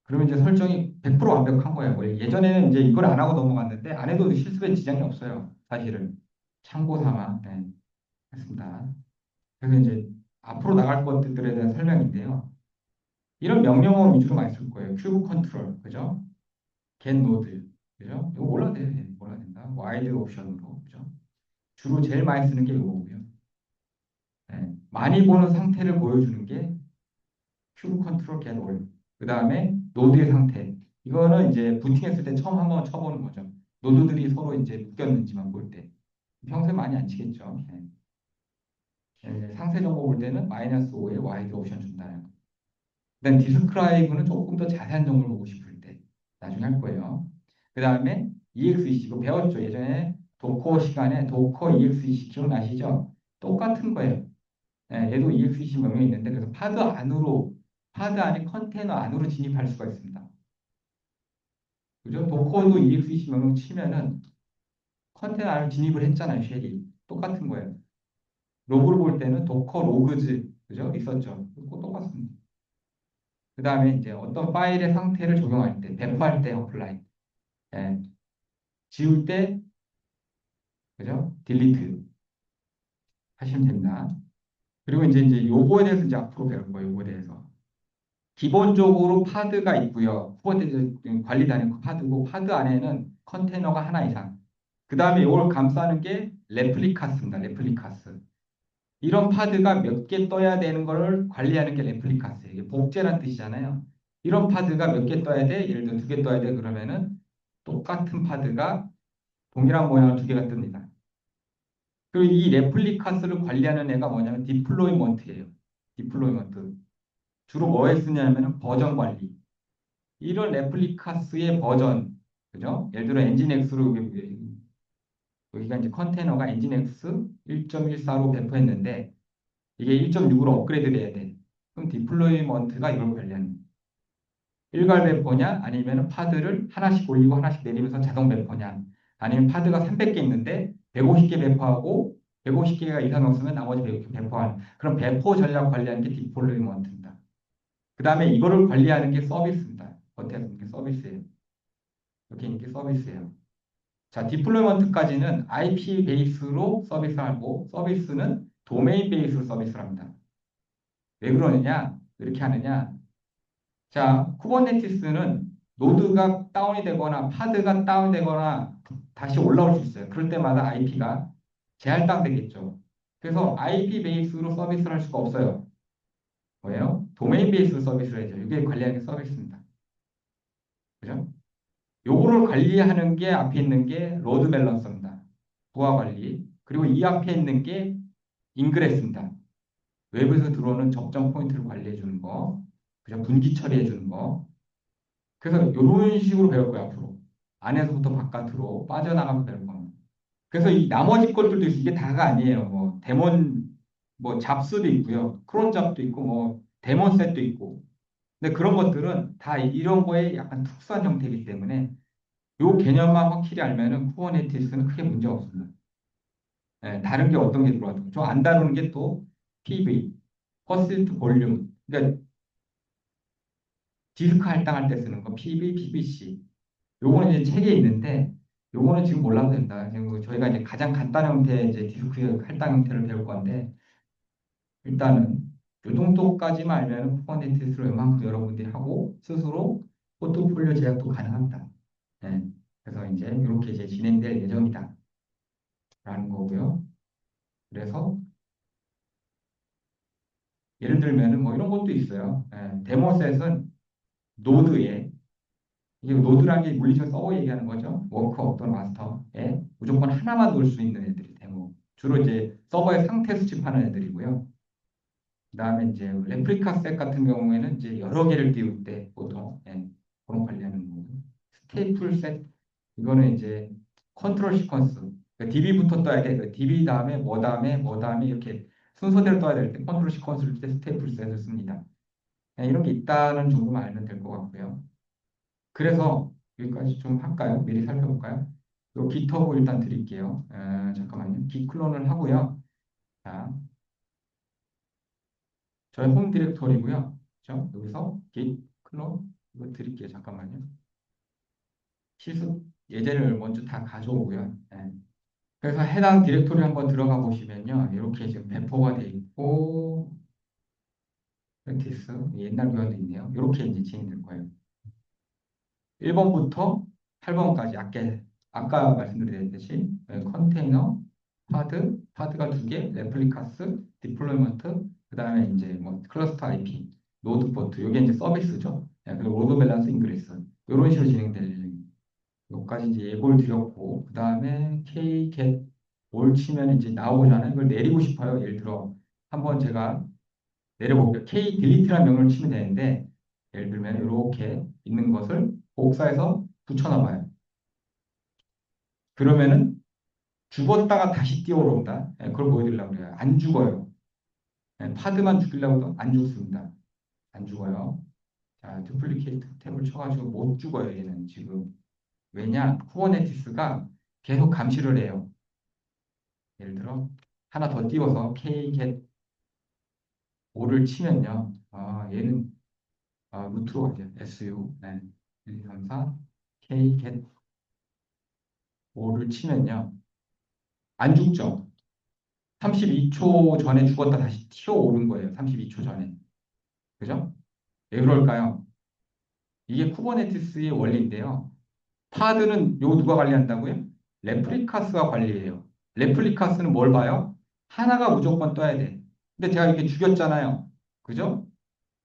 그러면 이제 설정이 100% 완벽한 거예요. 원래 예전에는 이제 이걸 안 하고 넘어갔는데 안 해도 실습에 지장이 없어요. 사실은 참고 삼아 했습니다. 그래서 이제 앞으로 나갈 것들에 대한 설명인데요. 이런 명령어 위주로 많이 쓸 거예요. 큐브 컨트롤, 그죠? get node, 그죠? 이거 몰라도 돼요. 예, 몰라도 된다. 와이드 옵션으로, 그죠? 주로 제일 많이 쓰는 게 이거고요. 예, 많이 보는 상태를 보여주는 게 큐브 컨트롤 get all. 그 다음에 노드의 상태. 이거는 이제 부팅했을 때 처음 한번 쳐보는 거죠. 노드들이 서로 이제 묶였는지만 볼 때. 평소에 많이 안 치겠죠. 예. 예, 상세 정보 볼 때는 마이너스 5에 와이드 옵션 준다는 거. 그다음 디스크라이브는 조금 더 자세한 정보를 보고 싶을 때 나중에 할 거예요. 그 다음에 EXEC 이거 배웠죠. 예전에 도커 시간에 도커 EXEC 기억나시죠? 똑같은 거예요. 예, 얘도 EXEC 명령이 있는데 그래서 파드 안에 컨테이너 안으로 진입할 수가 있습니다. 그죠? 도커도 EXEC 명령 치면은 컨테이너 안으로 진입을 했잖아요. 쉘이 똑같은 거예요. 로그를 볼 때는 도커 로그즈 그죠? 있었죠. 그거 똑같습니다. 그 다음에 이제 어떤 파일의 상태를 적용할 때, 배포할 때 어플라이, 예, 지울 때, 그죠? 딜리트 하시면 됩니다. 그리고 이제 요거에 대해서 이제 앞으로 배울 거예요. 요거에 대해서. 기본적으로 파드가 있고요. 쿠버네티스 관리단의 파드고, 파드 안에는 컨테이너가 하나 이상. 그 다음에 이걸 감싸는 게 레플리카스입니다. 레플리카스. 이런 파드가 몇 개 떠야 되는 거를 관리하는 게 레플리카스예요. 이게 복제란 뜻이잖아요. 이런 파드가 몇 개 떠야 돼? 예를 들어 두 개 떠야 돼. 그러면은 똑같은 파드가 동일한 모양을 두 개가 뜹니다. 그리고 이 레플리카스를 관리하는 애가 뭐냐면 디플로이먼트예요. 디플로이먼트. 주로 뭐에 쓰냐면은 버전 관리. 이런 레플리카스의 버전, 그죠? 예를 들어 엔진엑스로 여기가 이제 컨테이너가 엔진엑스 1.14로 배포했는데 이게 1.6으로 업그레이드 돼야 돼. 그럼 디플로이먼트가 이걸 관리하는 거예요. 일괄 배포냐 아니면 파드를 하나씩 올리고 하나씩 내리면서 자동 배포냐 아니면 파드가 300개 있는데 150개 배포하고 150개가 이상 없으면 나머지 100개 배포하는 그런 배포 전략 관리하는 게 디플로이먼트입니다. 그 다음에 이거를 관리하는 게 서비스입니다. 겉에서 이게 서비스예요. 이렇게 있는 게 서비스예요. 자, 디플로이먼트까지는 IP 베이스로 서비스를 하고 서비스는 도메인 베이스로 서비스를 합니다. 왜 그러느냐? 왜 이렇게 하느냐? 자, 쿠버네티스는 노드가 다운이 되거나 파드가 다운되거나 다시 올라올 수 있어요. 그럴 때마다 IP가 재할당되겠죠. 그래서 IP 베이스로 서비스를 할 수가 없어요. 뭐예요? 도메인 베이스로 서비스를 해야죠. 이게 관리하는 게 서비스입니다. 그죠? 요거를 관리하는 게 앞에 있는 게 로드 밸런서입니다. 부하 관리. 그리고 이 앞에 있는 게 인그레스입니다. 외부에서 들어오는 접점 포인트를 관리해 주는 거. 그죠? 분기 처리해 주는 거. 그래서 이런 식으로 배울 거야, 앞으로. 안에서부터 바깥으로 빠져나가면서 배울 겁니다. 그래서 이 나머지 것들도 있어. 이게 다가 아니에요. 뭐, 데몬, 뭐, 잡스도 있고요. 크론 잡도 있고, 뭐, 데몬 셋도 있고. 근데 그런 것들은 다 이런 거에 약간 특수한 형태이기 때문에 요 개념만 확실히 알면은 쿠버네티스는 크게 문제가 없습니다. 예, 다른 게 어떤 게 들어와도. 저 안 다루는 게 또 PV, 퍼시스트 볼륨. 그러니까 디스크 할당할 때 쓰는 거 PV, PVC. 요거는 이제 책에 있는데 요거는 지금 몰라도 된다. 지금 저희가 이제 가장 간단한 형태의 이제 디스크 할당 형태를 배울 건데 일단은 요 정도까지만 알면 쿠버네티스를 웬만큼 여러분들이 하고 스스로 포트폴리오 제작도 가능합니다. 네. 그래서 이제 이렇게 이제 진행될 예정이다. 라는 거고요. 그래서 예를 들면은 뭐 이런 것도 있어요. 데모셋은 노드에 이게 노드라는 게 물리적 서버 얘기하는 거죠. 워커 어떤 마스터에 무조건 하나만 놓을 수 있는 애들이 데모. 주로 이제 서버의 상태 수집하는 애들이고요. 그다음에 이제 레플리카 셋 같은 경우에는 이제 여러 개를 띄울 때 보통 그런 관리하는 거고. 스테이플 셋 이거는 이제 컨트롤 시퀀스. 그러니까 DB부터 떠야 돼. 그 DB 다음에 뭐 다음에 뭐 다음에 이렇게 순서대로 떠야 될 때 컨트롤 시퀀스를 때 스테이플 셋을 씁니다. 이런 게 있다는 정도만 알면 될 것 같고요. 그래서 여기까지 좀 할까요? 미리 살펴볼까요? 요 깃허브 일단 드릴게요. 잠깐만요. git 클론을 하고요. 자, 저희 홈 디렉토리고요. 그죠? 여기서 git 클론 이거 드릴게요. 잠깐만요. 실습 예제를 먼저 다 가져오고요. 그래서 해당 디렉토리 한번 들어가 보시면요. 이렇게 지금 배포가 돼 있고, 프랙티스 옛날 교환도 있네요. 이렇게 이제 진행될 거예요. 1번부터 8번까지 아까 말씀드렸듯이 컨테이너, 파드가 두 개, 레플리카스, 디플로이먼트, 그 다음에 이제 뭐 클러스터 IP, 노드 포트, 이게 이제 서비스죠. 그리고 로드 밸런스 인그레스 이런 식으로 진행될 예정입니다. 여기까지 이제 예고를 드렸고, 그 다음에 K-get 올 치면 이제 나오잖아요. 이걸 내리고 싶어요. 예를 들어 한번 제가 내려볼게요. K 딜리트라는 명령을 치면 되는데, 예를 들면 이렇게 있는 것을 복사해서 붙여놔봐요. 그러면은 죽었다가 다시 뛰어오른다. 그걸 보여드리려고 그래요. 안 죽어요. 파드만 죽이려고 해도 안 죽습니다. 안 죽어요. 자, 두플리케이트 탭을 쳐가지고 못 죽어요. 얘는 지금. 왜냐? 쿠버네티스가 계속 감시를 해요. 예를 들어 하나 더 띄워서 K-get 5를 치면요. 얘는 루트로 가죠. SU. 네. 1, 2, 3, 4 K-get 5를 치면요. 안 죽죠. 32초 전에 죽었다 다시 튀어오른 거예요. 32초 전에. 그죠? 왜 그럴까요? 이게 쿠버네티스의 원리인데요. 파드는 요 누가 관리한다고요? 레플리카스가 관리해요. 레플리카스는 뭘 봐요? 하나가 무조건 떠야 돼. 근데 제가 이렇게 죽였잖아요. 그죠?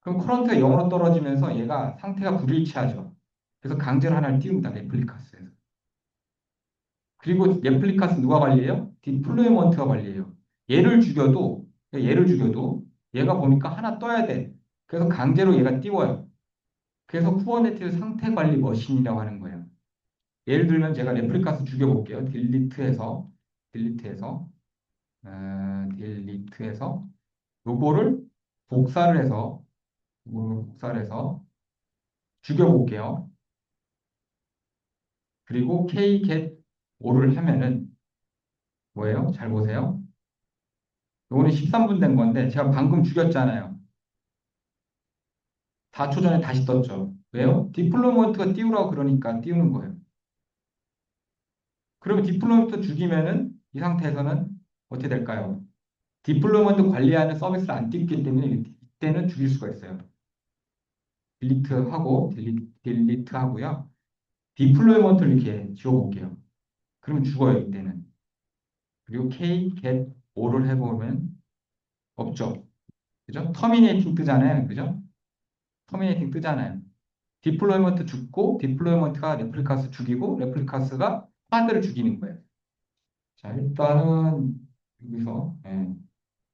그럼 커런트가 0으로 떨어지면서 얘가 상태가 불일치하죠. 그래서 강제로 하나를 띄웁니다. 레플리카스에서. 그리고 레플리카스 누가 관리해요? 디플로이먼트가 관리해요. 얘를 죽여도 얘가 보니까 하나 떠야 돼. 그래서 강제로 얘가 띄워요. 그래서 쿠버네티스 상태 관리 머신이라고 하는 거예요. 예를 들면 제가 레플리카스 죽여볼게요. 딜리트해서, 딜리트해서 요거를 복사를 해서, 요거를 복사를 해서 죽여볼게요. 그리고 kget 5를 하면은 뭐예요? 잘 보세요. 요거는 13분 된 건데 제가 방금 죽였잖아요. 4초 전에 다시 떴죠. 왜요? 디플로이먼트가 띄우라고 그러니까 띄우는 거예요. 그러면 디플로이먼트 죽이면은 이 상태에서는 어떻게 될까요? 디플로이먼트 관리하는 서비스를 안 띄웠기 때문에 이때는 죽일 수가 있어요. 딜리트 하고요. 디플로이먼트를 이렇게 지워볼게요. 그러면 죽어요, 이때는. 그리고 k get 5를 해보면 없죠. 그죠? 터미네이팅 뜨잖아요. 그죠? 터미네이팅 뜨잖아요. 디플로이먼트 죽고 디플로이먼트가 레플리카스 죽이고 레플리카스가 파드를 죽이는 거예요. 자, 일단은 여기서